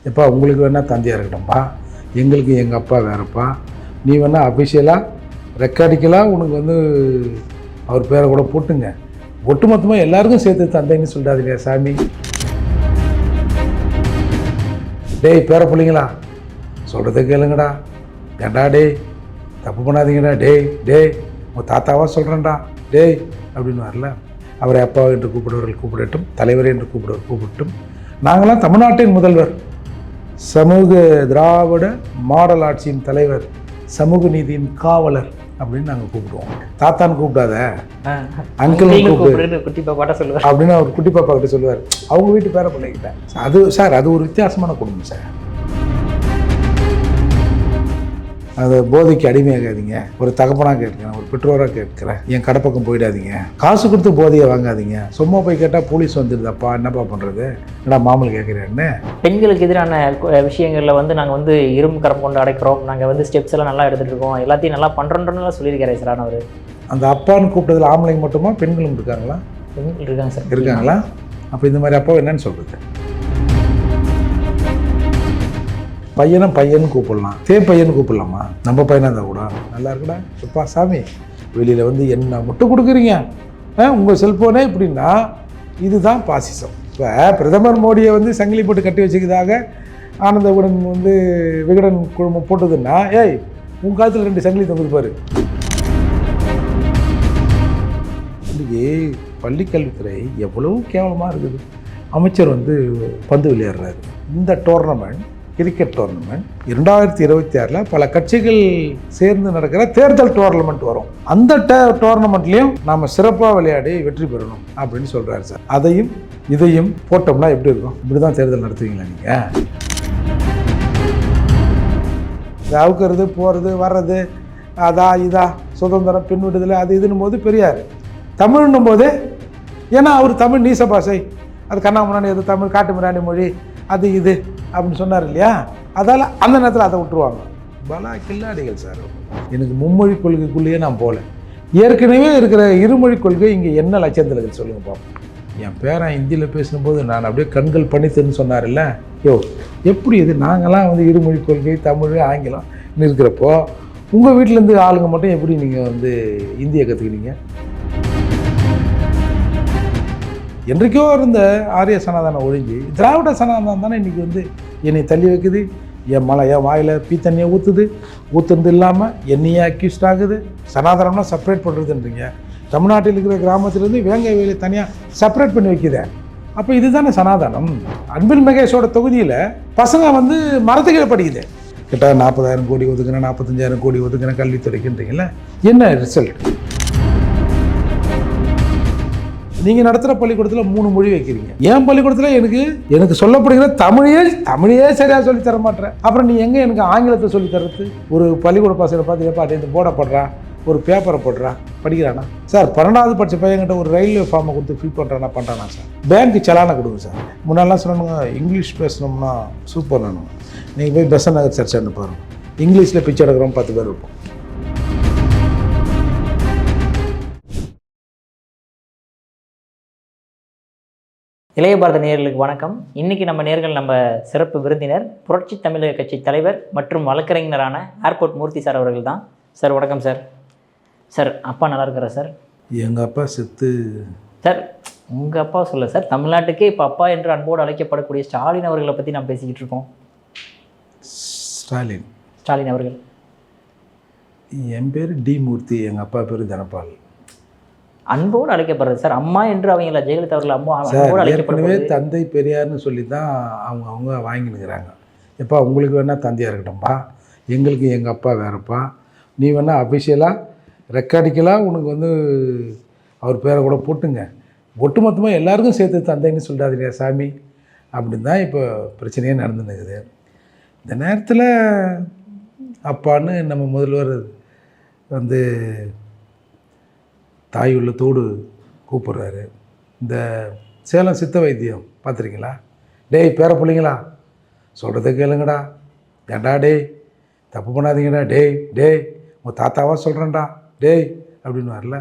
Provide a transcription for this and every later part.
எப்பா உங்களுக்கு வேணால் தந்தையாக இருக்கட்டும்ப்பா, எங்களுக்கு எங்கள் அப்பா வேறப்பா, நீ வேணால் அஃபிஷியலாக ரெக்கார்டிக்கலாக உனக்கு வந்து அவர் பேரை கூட போட்டுங்க, ஒட்டுமொத்தமாக எல்லாருக்கும் சேர்த்து தந்தைன்னு சொல்லிடாதீங்க சாமி. டேய் பேர பிள்ளைங்களா சொல்கிறத கேளுங்கடா, ஏண்டா டேய் தப்பு பண்ணாதீங்கடா, டேய் உங்கள் தாத்தாவா சொல்கிறேன்டா டேய் அப்படின்னு வரல. அவரை அப்பா என்று கூப்பிடுவர்கள் கூப்பிடட்டும், தலைவர் என்று கூப்பிடுவர் கூப்பிடட்டும். நாங்களாம் தமிழ்நாட்டின் முதல்வர், சமூக திராவிட மாடல் ஆட்சியின் தலைவர், சமூக நீதியின் காவலர் அப்படின்னு நாங்கள் கூப்பிடுவோம். தாத்தான்னு கூப்பிடாத, அங்கிள் கூப்பிடு குட்டி பாப்பாட்ட சொல்லுவார் அப்படின்னு அவர் குட்டி பாப்பா கிட்ட சொல்லுவார், அவங்க வீட்டு பேர பிள்ளைகிட்ட. அது சார் அது ஒரு வித்தியாசமான குடும்பம் சார். அது போதைக்கு அடிமையாகாதீங்க, ஒரு தகப்பனாக கேட்குறேன், ஒரு பெற்றோராக கேட்குறேன், என் கடப்பக்கம் போயிடாதீங்க, காசு கொடுத்து போதையை வாங்காதீங்க. சும்மா போய் கேட்டால் போலீஸ் வந்துடுதாப்பா, என்னப்பா பண்ணுறது, என்னடா மாமல் கேட்குறேன்னு. பெண்களுக்கு எதிரான விஷயங்களில் வந்து நாங்கள் வந்து இரும்பு கரம் கொண்டு அடைக்கிறோம், நாங்கள் வந்து ஸ்டெப்ஸ் எல்லாம் நல்லா எடுத்துகிட்டு இருக்கோம், எல்லாத்தையும் நல்லா பண்ணுறோன்றலாம் சொல்லியிருக்காரு சார். அவர் அந்த அப்பான்னு கூப்பிட்டதில் ஆம்பளைங்க மட்டுமா பெண்களும் இருக்காங்களா? பெண்கள் இருக்காங்க சார். இருக்காங்களா? அப்போ இந்த மாதிரி அப்பா என்னன்னு சொல்கிறது? பையனும் பையன் கூப்பிடலாம், பையன் கூப்பிடலாமா? நம்ம பையனாக இருந்தால் கூட நல்லா இருக்குடா எப்பா சாமி, வெளியில் வந்து என்ன மட்டும் கொடுக்குறீங்க, உங்கள் செல்ஃபோனே இப்படின்னா இதுதான் பாசிசம். இப்போ பிரதமர் மோடியை வந்து சங்கிலி போட்டு கட்டி வச்சுக்கிறதாக ஆனந்த விகடன் குழுமம் போட்டதுன்னா, ஏய் உங்கள் காலத்தில் 2 சங்கிலி தொங்குது. இன்றைக்கி பள்ளிக்கல்வித்துறை எவ்வளவு கேவலமாக இருக்குது. அமைச்சர் வந்து பந்து விளையாடுறாரு. இந்த டோர்னமெண்ட், கிரிக்கெட் டோர்னமெண்ட் 2026 பல கட்சிகள் சேர்ந்து நடக்கிற தேர்தல் டோர்னமெண்ட் வரும். அந்த டோர்னமெண்ட்லேயும் நாம் சிறப்பாக விளையாடி வெற்றி பெறணும் அப்படின்னு சொல்கிறாரு சார். அதையும் இதையும் போட்டோம்னா எப்படி இருக்கும்? இப்படி தான் தேர்தல் நடத்துவீங்களா நீங்கள்? அவுக்கிறது போகிறது வர்றது அதா இதா சுதந்திரம் பின் விடுதலை அது இதுன்னும் போது பெரியார், தமிழ்னும் போது ஏன்னா அவர் தமிழ் நீச பாஷை, அது கண்ணாமண்ணானி, அது தமிழ் காட்டு மிராண்டி மொழி, அது இது அப்படின்னு சொன்னார் இல்லையா? அதால் அந்த நேரத்தில் அதை விட்டுருவாங்க. பலா கில்லாடிகள் சார். எனக்கு மும்மொழி கொள்கைக்குள்ளேயே நான் போகல. ஏற்கனவே இருக்கிற இருமொழி கொள்கை இங்கே என்ன லட்சத்தில் இருக்குது சொல்லுங்கள் பார்ப்போம். என் பேரன் ஹிந்தியில் பேசினும்போது நான் அப்படியே கண்கள் பண்ணித்துன்னு சொன்னார் இல்லை, எப்படி இது நாங்கள்லாம் வந்து இருமொழி கொள்கை தமிழ் ஆங்கிலம் இருக்கிறப்போ உங்கள் வீட்டிலேருந்து ஆளுங்க மட்டும் எப்படி நீங்கள் வந்து இந்தியை கற்றுக்கினீங்க? என்றைக்கோ இருந்த ஆரிய சனாதனம் ஒழிஞ்சு திராவிட சனாதனம் தானே இன்றைக்கி வந்து என்னை தள்ளி வைக்குது. என் வாயில் பீத்தண்ணியை ஊற்றுறது இல்லாமல் என்னையே அக்யூஸ்ட் ஆகுது. சனாதனம்னா செப்பரேட் பண்ணுறதுன்றீங்க. தமிழ்நாட்டில் இருக்கிற கிராமத்துலேருந்து வேங்கை வேலை தனியாக செப்பரேட் பண்ணி வைக்குது. அப்போ இதுதானே சனாதனம். அன்பில் மகேஷோட தொகுதியில் பசங்க வந்து மரத்துக்கீழே படிக்குது. கிட்ட 40,000 கோடி ஒதுக்குறேன், 45,000 கோடி ஒதுக்குறேன் கல்வித்துறைக்குன்றீங்களே, என்ன ரிசல்ட்? நீங்கள் நடத்துகிற பள்ளிக்கூடத்தில் 3 மொழி வைக்கிறீங்க. என் பள்ளிக்கூடத்தில் எனக்கு சொல்லப்படுகிற தமிழையே சரியாக சொல்லி தர மாட்டேன். அப்புறம் நீ எங்கே எனக்கு ஆங்கிலத்தை சொல்லி தர்றது? ஒரு பள்ளிக்கூட பாசையில் பார்த்து எப்பா இந்த போர்டை போடுறா, ஒரு பேப்பரை போடுறா, படிக்கிறானா சார்? 12வது படித்த பையன்கிட்ட ஒரு ரயில்வே ஃபார்மை கொடுத்து ஃபில் பண்ணுறானா சார்? பேங்க்கு செலானை கொடுங்க சார். முன்னாடிலாம் சொன்னாங்க இங்கிலீஷ் பேசணும்னா சூப்பர் நானுங்க. நீங்கள் போய் பெசன்ட் நகர் சர்ச்சான்னு பாருங்க, இங்கிலீஷில் பிச்சை எடுக்கிறோம் 10 பேர் இருப்போம். இளைய பாரத நேயர்களுக்கு வணக்கம். இன்றைக்கி நம்ம சிறப்பு விருந்தினர் புரட்சி தமிழக கட்சி தலைவர் மற்றும் வழக்கறிஞரான ஏர்போர்ட் மூர்த்தி சார் அவர்கள் தான். சார் வணக்கம் சார். சார் அப்பா நல்லா இருக்கிறா சார்? எங்கள் அப்பா செத்து. சார் உங்கள் அப்பா சொல்ல சார், தமிழ்நாட்டுக்கே இப்போ அப்பா என்று அன்போடு அழைக்கப்படக்கூடிய ஸ்டாலின் அவர்களை பற்றி நாம் பேசிக்கிட்டு இருக்கோம். ஸ்டாலின் அவர்கள். என் பேர் டி மூர்த்தி, எங்கள் அப்பா பேர் தனபால். அன்போடு அழைக்கப்படுறது சார். அம்மா என்று அவங்கள ஜெயலலிதா அவர்கள் அம்மா அன்போடு அழைக்கப்படுவே தந்தை பெரியார்னு சொல்லி தான் அவங்க வாங்கினுக்கிறாங்க. எப்பா உங்களுக்கு வேணால் தந்தையாக இருக்கட்டும்ப்பா, எங்களுக்கு எங்கள் அப்பா வேறப்பா, நீ வேணால் அஃபிஷியலாக ரெக்கார்டிக்கலாக உனக்கு வந்து அவர் பேரை கூட போட்டுங்க, ஒட்டுமொத்தமாக எல்லாருக்கும் சேர்த்து தந்தைன்னு சொல்லிடாதீங்க சாமி அப்படின்னு தான் இப்போ பிரச்சனையே நடந்துன்னுக்குது. இந்த நேரத்தில் அப்பான்னு நம்ம முதல்வர் வந்து தாய் உள்ளத்தோடு கூப்பிட்றாரு. இந்த சேலம் சித்த வைத்தியம் பார்த்துருக்கீங்களா? டேய் பேர பிள்ளைங்களா சொல்கிறத கேளுங்கடா, ஏண்டா டேய் தப்பு பண்ணாதீங்கடா, டேய் உங்கள் தாத்தாவா சொல்கிறேன்டா டேய் அப்படின்னு வரல.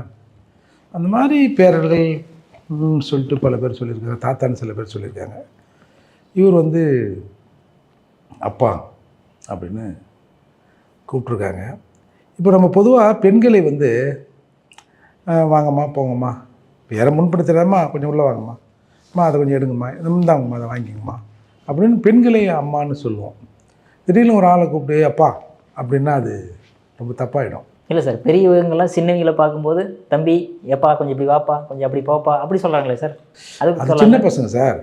அந்த மாதிரி பேரர்கள் சொல்லிட்டு பல பேர் சொல்லியிருக்காங்க, தாத்தான்னு சில பேர் சொல்லியிருக்காங்க. இவர் வந்து அப்பா அப்படின்னு கூப்பிட்ருக்காங்க. இப்போ நம்ம பொதுவாக பெண்களை வந்து வாங்கம்மா போங்கம்மா, இப்போ யாரை முன்படுத்துகிறாம்மா கொஞ்சம் உள்ளே வாங்கம்மா, அம்மா அதை கொஞ்சம் எடுங்கம்மா, இந்தாங்கம்மா அதை வாங்கிக்கங்கம்மா அப்படின்னு பெண்களை அம்மான்னு சொல்லுவோம். திடீர்னு ஒரு ஆளை கூப்பிட்டு அப்பா அப்படின்னா அது ரொம்ப தப்பாகிடும். இல்லை சார், பெரியவங்கெல்லாம் சின்னவங்களை பார்க்கும்போது தம்பி எப்பா கொஞ்சம் இப்படி வாப்பா கொஞ்சம் அப்படி போப்பா அப்படி சொல்கிறாங்களே சார். அது சின்ன பசங்க சார்,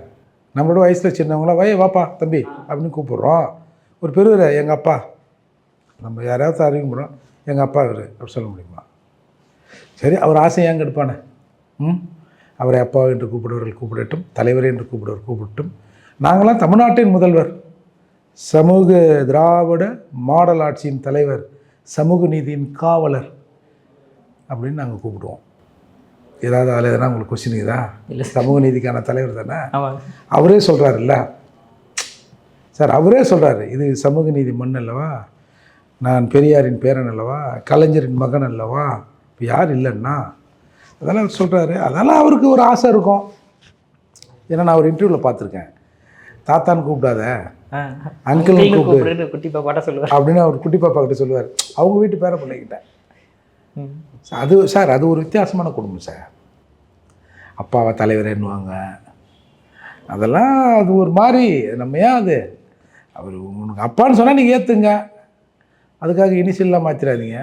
நம்மளோட வயசில் சின்னவங்களாம் வாப்பா தம்பி அப்படின்னு கூப்பிட்றோம். ஒரு பெரியவர் எங்கள் அப்பா, நம்ம யாராவது அறிவிக்கிறோம் எங்கள் அப்பா இவர் அப்படி சொல்ல முடியுமா? சரி, அவர் ஆசை ஏங்க எடுப்பானே. அவரை அப்பா என்று கூப்பிடுவர்கள் கூப்பிடட்டும், தலைவர் என்று கூப்பிடுவர் கூப்பிடட்டும். நாங்களாம் தமிழ்நாட்டின் முதல்வர், சமூக திராவிட மாடல் ஆட்சியின் தலைவர், சமூக நீதியின் காவலர் அப்படின்னு நாங்கள் கூப்பிடுவோம். ஏதாவது அதில் எதனா உங்களுக்கு கொஸ்டின் இதா? இல்லை, சமூக நீதிக்கான தலைவர் தானே. அவரே சொல்கிறாருல்ல சார், அவரே சொல்கிறாரு இது சமூக நீதி மண் அல்லவா, நான் பெரியாரின் பேரன் அல்லவா, கலைஞரின் மகன் அல்லவா, இப்போ யார் இல்லைன்னா அதெல்லாம் அவர் சொல்கிறாரு. அதெல்லாம் அவருக்கு ஒரு ஆசை இருக்கும். ஏன்னா நான் ஒரு இன்டர்வியூவில் பார்த்துருக்கேன், தாத்தான்னு கூப்பிடாத அங்கிள் கூப்பிடு குட்டி பாப்பாட்ட சொல்லுவார் அப்படின்னு அவர் குட்டி பாப்பா கிட்ட சொல்லுவார், அவங்க வீட்டு பேர பிள்ளைகிட்ட. அது சார் அது ஒரு வித்தியாசமான குடும்பம் சார். அப்பாவை தலைவரேன்னுவாங்க, அதெல்லாம் அது ஒரு மாதிரி. நம்ம ஏன் அது அவர் உனக்கு அப்பான்னு சொன்னால் நீங்கள் ஏற்றுங்க, அதுக்காக இனிஷியல்லாம் மாற்றிடாதீங்க.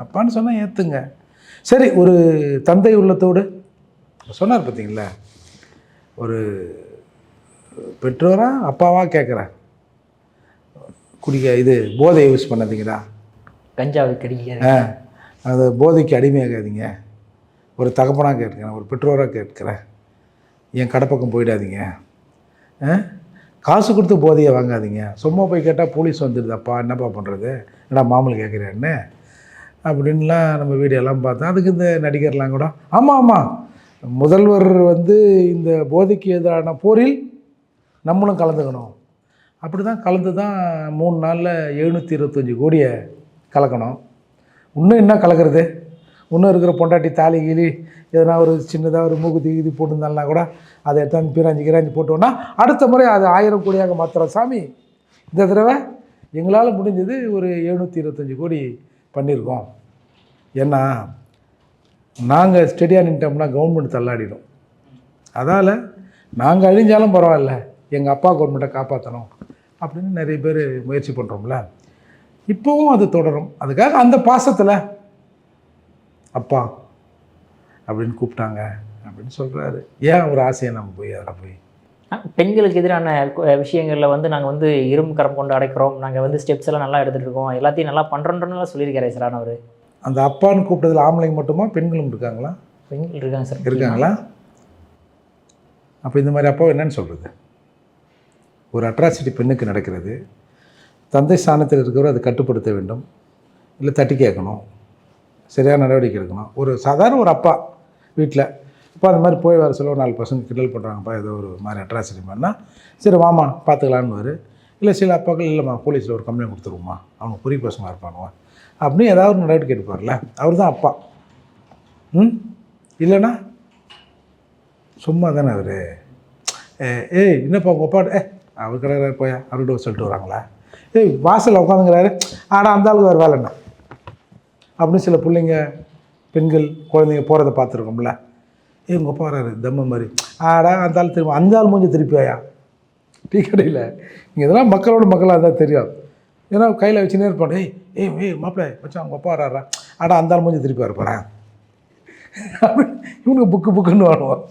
அப்பான்னு சொன்னால் ஏற்றுங்க. சரி, ஒரு தந்தை உள்ளத்தோடு சொன்னார் பார்த்தீங்களா, ஒரு பெற்றோரா அப்பாவாக கேட்குறேன், குடிக்க இது போதையை யூஸ் பண்ணாதீங்கடா, கஞ்சாவை கடிக்க, அது போதைக்கு அடிமையாகாதீங்க. ஒரு தகப்பனாக கேட்குறேன், ஒரு பெற்றோராக கேட்குறேன், என் கடைப்பக்கம் போயிடாதீங்க, காசு கொடுத்து போதையை வாங்காதீங்க. சும்மா போய் கேட்டால் போலீஸ் வந்துடுதாப்பா, என்னப்பா பண்ணுறது, என்னடா மாமூல் கேட்குறேன்னு அப்படின்லாம் நம்ம வீடியோலாம் பார்த்தோம். அதுக்கு இந்த நடிகர்லாம் கூட ஆமாம் முதல்வர் வந்து இந்த போதைக்கு எதிரான போரில் நம்மளும் கலந்துக்கணும், அப்படி தான் கலந்து தான் 3 நாளில் 725 கோடியை கலக்கணும். இன்னும் என்ன கலக்கிறது, இன்னும் இருக்கிற பொண்டாட்டி தாலி கீழி எதனா ஒரு சின்னதாக ஒரு மூக்குத்தி இது போட்டுருந்தாலும்னா கூட அதை எடுத்தாந்து பிராஞ்சி போட்டோன்னா அடுத்த முறை அது 1000 கோடியாக மாத்திரம் சாமி. இந்த தடவை எங்களால் முடிஞ்சது ஒரு 725 கோடி பண்ணியிருக்கோம். ஏன்னா நாங்கள் ஸ்டெடியாக நின்ட்டோம்னா கவர்மெண்ட் தள்ளாடிடும். அதால் நாங்கள் அழிஞ்சாலும் பரவாயில்ல, எங்கள் அப்பா கவர்மெண்ட்டை காப்பாற்றணும் அப்படின்னு நிறைய பேர் முயற்சி பண்ணுறோம்ல. இப்போவும் அது தொடரும். அதுக்காக அந்த பாசத்தில் அப்பா அப்படின்னு கூப்பிட்டாங்க அப்படின்னு சொல்கிறாரு. ஏன் ஒரு ஆசையை நம்ம போய் அதில் போய் பெண்களுக்கு எதிரான விஷயங்களில் வந்து நாங்கள் வந்து இரும்பு கரம் கொண்டு அடைக்கிறோம், நாங்கள் வந்து ஸ்டெப்ஸ் எல்லாம் நல்லா எடுத்துகிட்டு இருக்கோம், எல்லாத்தையும் நல்லா பண்ணுறோன்றலாம் சொல்லியிருக்காரு சார். அவர் அந்த அப்பான்னு கூப்பிட்டதில் ஆம்பளைங்க மட்டுமா பெண்களும் இருக்காங்களா? பெண்கள் இருக்காங்க சார். இருக்காங்களா? அப்போ இந்த மாதிரி அப்பா என்னன்னு சொல்கிறது? ஒரு அட்ராசிட்டி பெண்ணுக்கு நடக்கிறது, தந்தை ஸ்தானத்தில் இருக்கிறவர் அதை கட்டுப்படுத்த வேண்டும், இல்லை தட்டி கேட்கணும், சரியான நடவடிக்கை எடுக்கணும். ஒரு சாதாரண ஒரு அப்பா வீட்டில் இப்போ அந்த மாதிரி போய் வர சொல்ல 4 பசங்க கிண்டல் பண்ணுறாங்கப்பா, ஏதோ ஒரு மாதிரி அட்ராசிட்டி மாதிரினா சரி வாமா பார்த்துக்கலான்னு. இல்லை சில அப்பாக்கள் இல்லைம்மா போலீஸில் ஒரு கம்ப்ளைண்ட் கொடுத்துருவோம்மா, அவங்க புரிய பசங்க இருப்பானுவா அப்படின்னு ஏதாவது ஒரு நடவடிக்கை எடுப்பார்ல, அவர் தான் அப்பா. இல்லைன்னா சும்மா தானே அவர் என்னப்பா உங்கள் அப்பா அவர் கிடையாது போயா அவர்கிட்ட சொல்லிட்டு வராங்களா, வாசலில் உட்காந்துங்கிறாரு, ஆனால் அந்த ஆளுக்கு வேறு வேலைண்ணா அப்படின்னு சில பிள்ளைங்க பெண்கள் குழந்தைங்க போகிறத பார்த்துருக்கோம்ல. உங்கள் அப்பா வராரு தம்ம மாதிரி, அந்த ஆள் திரும்ப அந்த ஆள் மூஞ்சி திருப்பியாயா டீ கடையில். இங்கே இதெல்லாம் மக்களோட மக்களாக தான் தெரியும். ஏன்னா கையில் வச்சுன்னே இருப்பான், மாப்பிள்ளை வச்சா அவங்க அப்பா வராரா, அந்த ஆள் மூஞ்சி திருப்பி வரப்போகிறேன் இவனுக்கு புக்குன்னு வாங்குவோம்,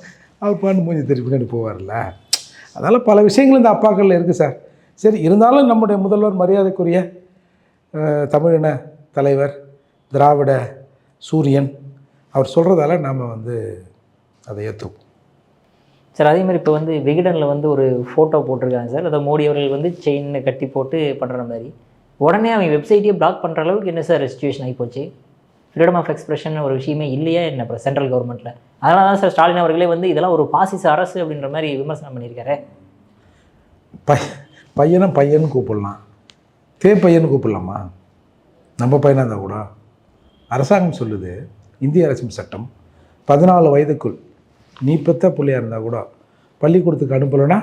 அவர் பாண்டு மூஞ்சி திருப்பின்னு போவார்ல. அதனால் பல விஷயங்கள் இந்த அப்பாக்களில் இருக்குது சார். சரி, இருந்தாலும் நம்முடைய முதல்வர் மரியாதைக்குரிய தமிழின தலைவர், திராவிட சூரியன், அவர் சொல்கிறதால நாம் வந்து அதை ஏற்றுப்போம் சார். அதே மாதிரி இப்போ வந்து விகடனில் வந்து ஒரு ஃபோட்டோ போட்டிருக்காங்க சார், அதை மோடி அவர்கள் வந்து செயினை கட்டி போட்டு பண்ணுற மாதிரி. உடனே அவங்க வெப்சைட்டையே பிளாக் பண்ணுற அளவுக்கு என்ன சார் சிச்சுவேஷன் ஆகிப்போச்சு? ஃப்ரீடம் ஆஃப் எக்ஸ்பிரஷன் ஒரு விஷயமே இல்லையா என்ன இப்போ சென்ட்ரல் கவர்மெண்ட்டில்? அதனால தான் சார் ஸ்டாலின் அவர்களே வந்து இதெல்லாம் ஒரு பாசிச அரசு அப்படின்ற மாதிரி விமர்சனம் பண்ணியிருக்காரு. பையனும் கூப்பிடலாம், பையன்னு கூப்பிடலாமா? நம்ம பையனாக இருந்தால் கூட அரசாங்கம் சொல்லுது, இந்திய அரசின் சட்டம் 14 வயதுக்குள் நீ பெற்ற பிள்ளையாக இருந்தால் கூட பள்ளிக்கூடத்துக்கு அனுப்பலைன்னா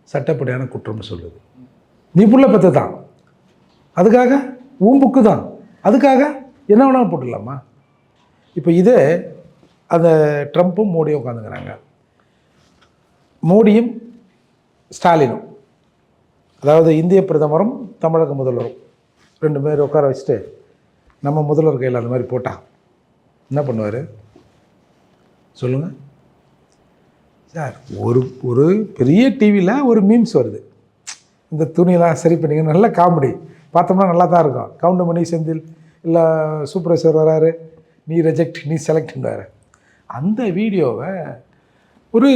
சட்டப்படியான குற்றம்னு சொல்லுது. நீ புள்ள பெற்று தான், அதுக்காக புக்கு தான், அதுக்காக என்ன வேணாலும் போட்டுடலாமா? இப்போ இதே அந்த ட்ரம்ப்பும் மோடியும் உட்காந்துக்கிறாங்க. மோடியும் ஸ்டாலினும், அதாவது இந்திய பிரதமரும் தமிழக முதல்வரும் 2 பேர் உட்கார வச்சுட்டு நம்ம முதல்வர் கையில் அந்த மாதிரி போட்டா என்ன பண்ணுவார் சொல்லுங்கள் சார்? ஒரு பெரிய டிவியில் ஒரு மீம்ஸ் வருது, இந்த துணியெல்லாம் சரி பண்ணிங்க, நல்ல காமெடி, பார்த்தோம்னா நல்லா தான் இருக்கும். கவுண்டமணி செந்தில் இல்லை சூப்பர்வைசர் வராரு, நீ ரெஜெக்ட் நீ செலக்ட்ன்றாரு. அந்த வீடியோவை ஒரு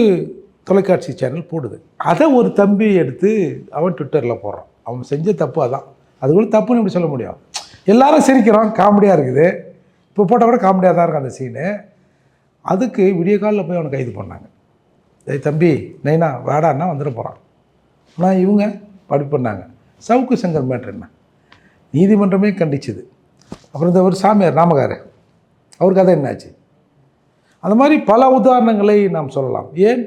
தொலைக்காட்சி சேனல் போடுது. அதை ஒரு தம்பி எடுத்து அவன் ட்விட்டரில் போடுறான். அவன் செஞ்ச தப்பு அதான், அது கூட தப்புன்னு எப்படி சொல்ல முடியும்? எல்லாரும் சிரிக்கிறோம், காமெடியாக இருக்குது. இப்போ போட்டால் கூட காமெடியாக தான் இருக்கும் அந்த சீனு. அதுக்கு விடிய காலில் போய் அவனை கைது பண்ணாங்க. ஏய் தம்பி நைனா வாடான்னா வந்துட போகிறான். ஆனால் இவங்க அப்படி பண்ணாங்க. சவுக்கு சங்கர் மேட்ரு என்ன, நீதிமன்றமே கண்டிச்சுது. அப்புறம் இந்த ஒரு சாமியார் நாமகார், அவர் கதை என்னாச்சு? அந்த மாதிரி பல உதாரணங்களை நாம் சொல்லலாம். ஏன்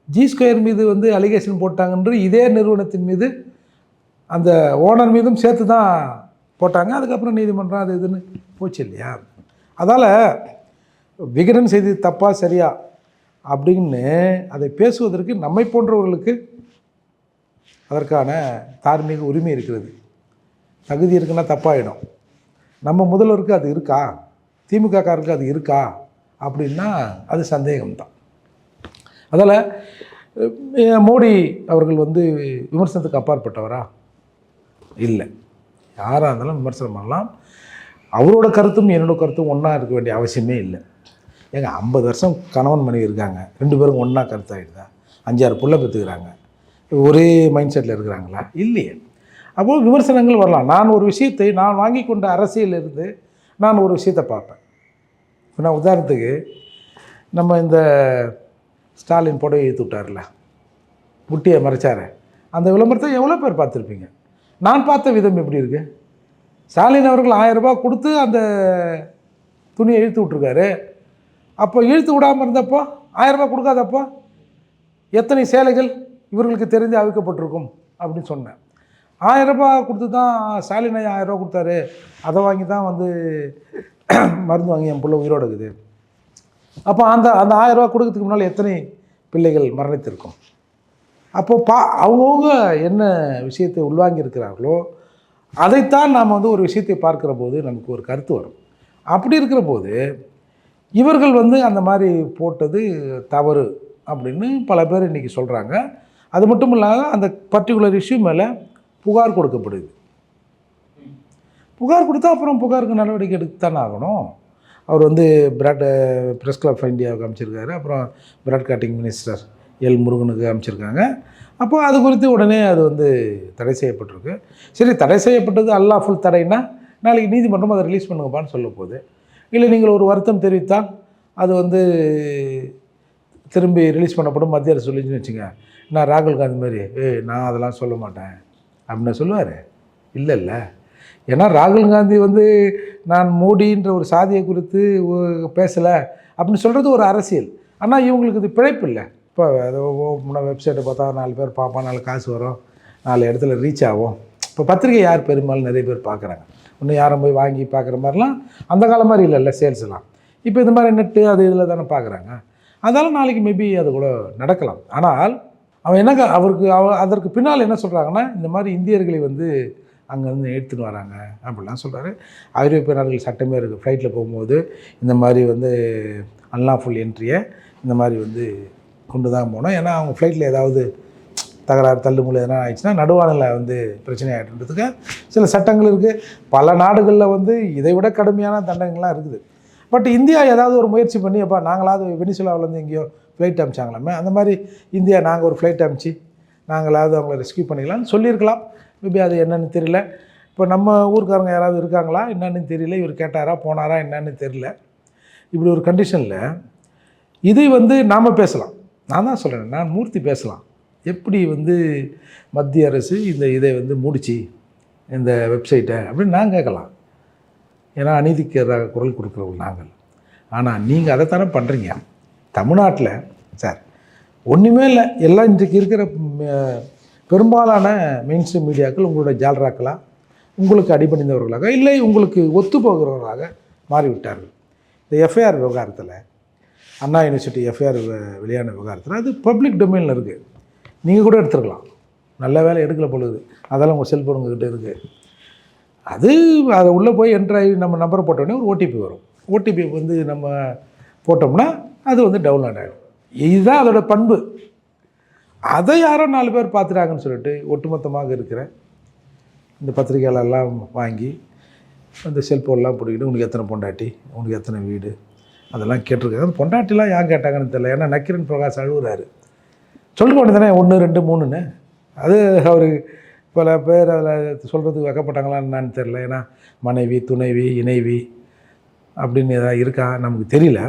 G2 மீது வந்து அலிகேஷன் போட்டாங்கன்று இதே நிறுவனத்தின் மீது அந்த ஓனர் மீதும் சேர்த்து தான் போட்டாங்க. அதுக்கப்புறம் நீதிமன்றம் அது இதுன்னு போச்சு இல்லையா? அதால் விகடன் செய்தி தப்பா சரியா அப்படின்னு அதை பேசுவதற்கு நம்மை போன்றவர்களுக்கு அதற்கான தார்மீக உரிமை இருக்கிறது. தகுதி இருக்குன்னா தப்பாயிடும். நம்ம முதல்வருக்கு அது இருக்கா, திமுக காரருக்கு அது இருக்கா அப்படின்னா அது சந்தேகம்தான். அதில் மோடி அவர்கள் வந்து விமர்சனத்துக்கு அப்பாற்பட்டவரா? இல்லை. யாராக இருந்தாலும் விமர்சனம் பண்ணலாம். அவரோட கருத்தும் என்னோட கருத்தும் ஒன்றா இருக்க வேண்டிய அவசியமே இல்லை. ஏங்க 50 வருஷம் கணவன் மனைவி இருக்காங்க, 2 பேரும் ஒன்றா கருத்தாகிடுதா? 5-6 புள்ள பெற்றுக்கிறாங்க, ஒரே மைண்ட் செட்டில் இருக்கிறாங்களா? இல்லையே. அப்போது விமர்சனங்கள் வரலாம். நான் ஒரு விஷயத்தை நான் வாங்கி கொண்ட அரசியலிருந்து நான் ஒரு விஷயத்தை பார்ப்பேன். இப்போ நான் உதாரணத்துக்கு நம்ம இந்த ஸ்டாலின் புடவை ஏற்றி விட்டார்ல, முட்டியை மறைச்சார, அந்த விளம்பரத்தை எவ்வளோ பேர் பார்த்துருப்பீங்க? நான் பார்த்த விதம் எப்படி இருக்குது? ஸ்டாலின் அவர்கள் 1000 ரூபாய் கொடுத்து அந்த துணியை இழுத்து விட்ருக்காரு. அப்போ இழுத்து விடாமல் இருந்தப்போ 1000 ரூபாய் கொடுக்காதப்போ எத்தனை சேலைகள் இவர்களுக்கு தெரிந்து அவிக்கப்பட்டிருக்கும் அப்படின்னு சொன்னேன். 1000 ரூபாய் கொடுத்து தான் ஸ்டாலின் 1000 ரூபா கொடுத்தாரு, அதை வாங்கி தான் வந்து மருந்து வாங்கி என் பிள்ளை உயிரோடு இருக்குது. அப்போ அந்த 1000 ரூபா கொடுக்கறதுக்கு முன்னால் எத்தனை பிள்ளைகள் மரணித்திருக்கும்? அப்போது அவங்கவுங்க என்ன விஷயத்தை உள்வாங்கி இருக்கிறார்களோ அதைத்தான் நாம் வந்து ஒரு விஷயத்தை பார்க்குற போது நமக்கு ஒரு கருத்து வரும். அப்படி இருக்கிற போது இவர்கள் வந்து அந்த மாதிரி போட்டது தவறு அப்படின்னு பல பேர் இன்றைக்கி சொல்கிறாங்க. அது மட்டும் இல்லாத அந்த பர்டிகுலர் இஷ்யூ மேலே புகார் கொடுக்கப்படுது. புகார் கொடுத்தா அப்புறம் புகாருக்கு நடவடிக்கை எடுத்துத்தானே ஆகணும். அவர் வந்து ப்ரெஸ் கிளப் ஆஃப் இந்தியாவுக்கு அமைச்சிருக்காரு, அப்புறம் பிராட்காஸ்டிங் மினிஸ்டர் எல் முருகனுக்கு அமைச்சிருக்காங்க. அப்போ அது குறித்து உடனே அது வந்து தடை செய்யப்பட்டிருக்கு. சரி, தடை செய்யப்பட்டது அன்லாஃபுல் தடைன்னா நாளைக்கு நீதிமன்றம் அதை ரிலீஸ் பண்ணுங்கப்பான்னு சொல்ல போகுது. இல்லை நீங்கள் ஒரு வருத்தம் தெரிவித்தால் அது வந்து திரும்பி ரிலீஸ் பண்ணப்படும் மத்திய அரசு சொல்லிச்சுன்னு வச்சுங்க. நான் ராகுல் காந்தி மாதிரி நான் அதெல்லாம் சொல்ல மாட்டேன் அப்படின்னு சொல்லுவார்? இல்லை. ஏன்னா ராகுல் காந்தி வந்து நான் மோடின்ற ஒரு சாதியை குறித்து பேசலை அப்படின்னு சொல்கிறது ஒரு அரசியல். ஆனால் இவங்களுக்கு இது பிழைப்பு இல்லை. இப்போ அது வெப்சைட்டை பார்த்தா 4 பேர் பார்ப்பான், 4 காசு வரும், 4 இடத்துல ரீச் ஆகும். இப்போ பத்திரிகை யார் பெரும்பாலும் நிறைய பேர் பார்க்குறாங்க. இன்னும் யாரும் போய் வாங்கி பார்க்குற மாதிரிலாம் அந்த காலம் மாதிரி இல்லைல்ல சேல்ஸ்லாம். இப்போ இந்த மாதிரி நெட்டு அது இதில் தானே பார்க்குறாங்க. அதனால் நாளைக்கு மேபி அது கூட நடக்கலாம். ஆனால் அவன் என்ன அதற்கு பின்னால் என்ன சொல்கிறாங்கன்னா, இந்த மாதிரி இந்தியர்களை வந்து அங்கேருந்து எடுத்துகிட்டு வராங்க அப்படிலாம் சொல்கிறாரு. ஐரோப்பிய நாடுகள் சட்டமே இருக்குது. ஃப்ளைட்டில் போகும்போது இந்த மாதிரி வந்து அன்லாஃபுல் என்ட்ரியை இந்த மாதிரி வந்து கொண்டு தான் போனோம். ஏன்னா அவங்க ஃப்ளைட்டில் ஏதாவது தகராறு தள்ளுமுள்ள எதனா ஆயிடுச்சுன்னா நடுவானில் வந்து பிரச்சனை ஆகிட்டுன்றதுக்கு சில சட்டங்கள் இருக்குது. பல நாடுகளில் வந்து இதை விட கடுமையான தண்டனைகள்லாம் இருக்குது. பட் இந்தியா ஏதாவது ஒரு முயற்சி பண்ணி அப்போ நாங்களாவது வெனிசுலாவிலேருந்து எங்கேயோ ஃப்ளைட் அனுப்பிச்சாங்களாமே, அந்த மாதிரி இந்தியா நாங்கள் ஒரு ஃப்ளைட் அனுப்பிச்சு நாங்களாவது அவங்கள ரெஸ்கியூ பண்ணிக்கலாம்னு சொல்லியிருக்கலாம். மேபி அது என்னென்னு தெரியல. இப்போ நம்ம ஊருக்காரங்க யாராவது இருக்காங்களா என்னன்னு தெரியல. இவர் கேட்டாரா போனாரா என்னன்னு தெரியல. இப்படி ஒரு கண்டிஷனில் இதை வந்து நாம் பேசலாம். நான் தான் சொல்கிறேன், நான் மூர்த்தி பேசலாம். எப்படி வந்து மத்திய அரசு இதை வந்து மூடிச்சு இந்த வெப்சைட்டை அப்படின்னு நான் கேட்கலாம். ஏன்னா அநீதிக்கு எதிராக குரல் கொடுக்குறவங்க நாங்கள். ஆனால் நீங்கள் அதைத்தானே பண்ணுறீங்க. தமிழ்நாட்டில் சார் ஒன்றுமே இல்லை, எல்லாம் இன்றைக்கு இருக்கிற பெரும்பாலான மெயின் ஸ்ட்ரீம் மீடியாக்கள் உங்களுடைய ஜால்ராக்களாக, உங்களுக்கு அடிபணிந்தவர்களாக, இல்லை உங்களுக்கு ஒத்து போகிறவர்களாக மாறிவிட்டார்கள். இந்த எஃப்ஐஆர் விவகாரத்தில், அண்ணா யூனிவர்சிட்டி எஃப்ஐஆர் வெளியான விவகாரத்தில் அது பப்ளிக் டொமைனில் இருக்குது. நீங்கள் கூட எடுத்துருக்கலாம். நல்ல வேலை எடுக்கல பொழுது, அதெல்லாம் உங்கள் செல்ஃபோன் உங்கள்கிட்ட இருக்குது. அதை உள்ளே போய் என்ட்ராகி நம்ம நம்பரை போட்டோடனே ஒரு ஓடிபி வரும். ஓடிபி வந்து நம்ம போட்டோம்னா அது வந்து டவுன்லோட் ஆகிடும். இதுதான் அதோட பண்பு. அதை யாரோ 4 பேர் பார்த்துட்டாங்கன்னு சொல்லிட்டு ஒட்டுமொத்தமாக இருக்கிற இந்த பத்திரிகைகளெல்லாம் வாங்கி அந்த செல்ஃபோன்லாம் பிடிக்கிட்டு உனக்கு எத்தனை பொண்டாட்டி, உனக்கு எத்தனை வீடு, அதெல்லாம் கேட்டிருக்காங்க. அந்த பொண்டாட்டிலாம் யார் கேட்டாங்கன்னு தெரியல. ஏன்னா நக்கீரன் பிரகாஷ் அழுகுறாரு. சொல்ல வேண்டியதானே 1 2 3ன்னு. அது அவர் பல பேர் அதில் சொல்கிறதுக்கு வைக்கப்பட்டாங்களான்னு என்னன்னு தெரில. ஏன்னா மனைவி, துணைவி, இணைவி அப்படின்னு எதாவது இருக்கா நமக்கு தெரியல.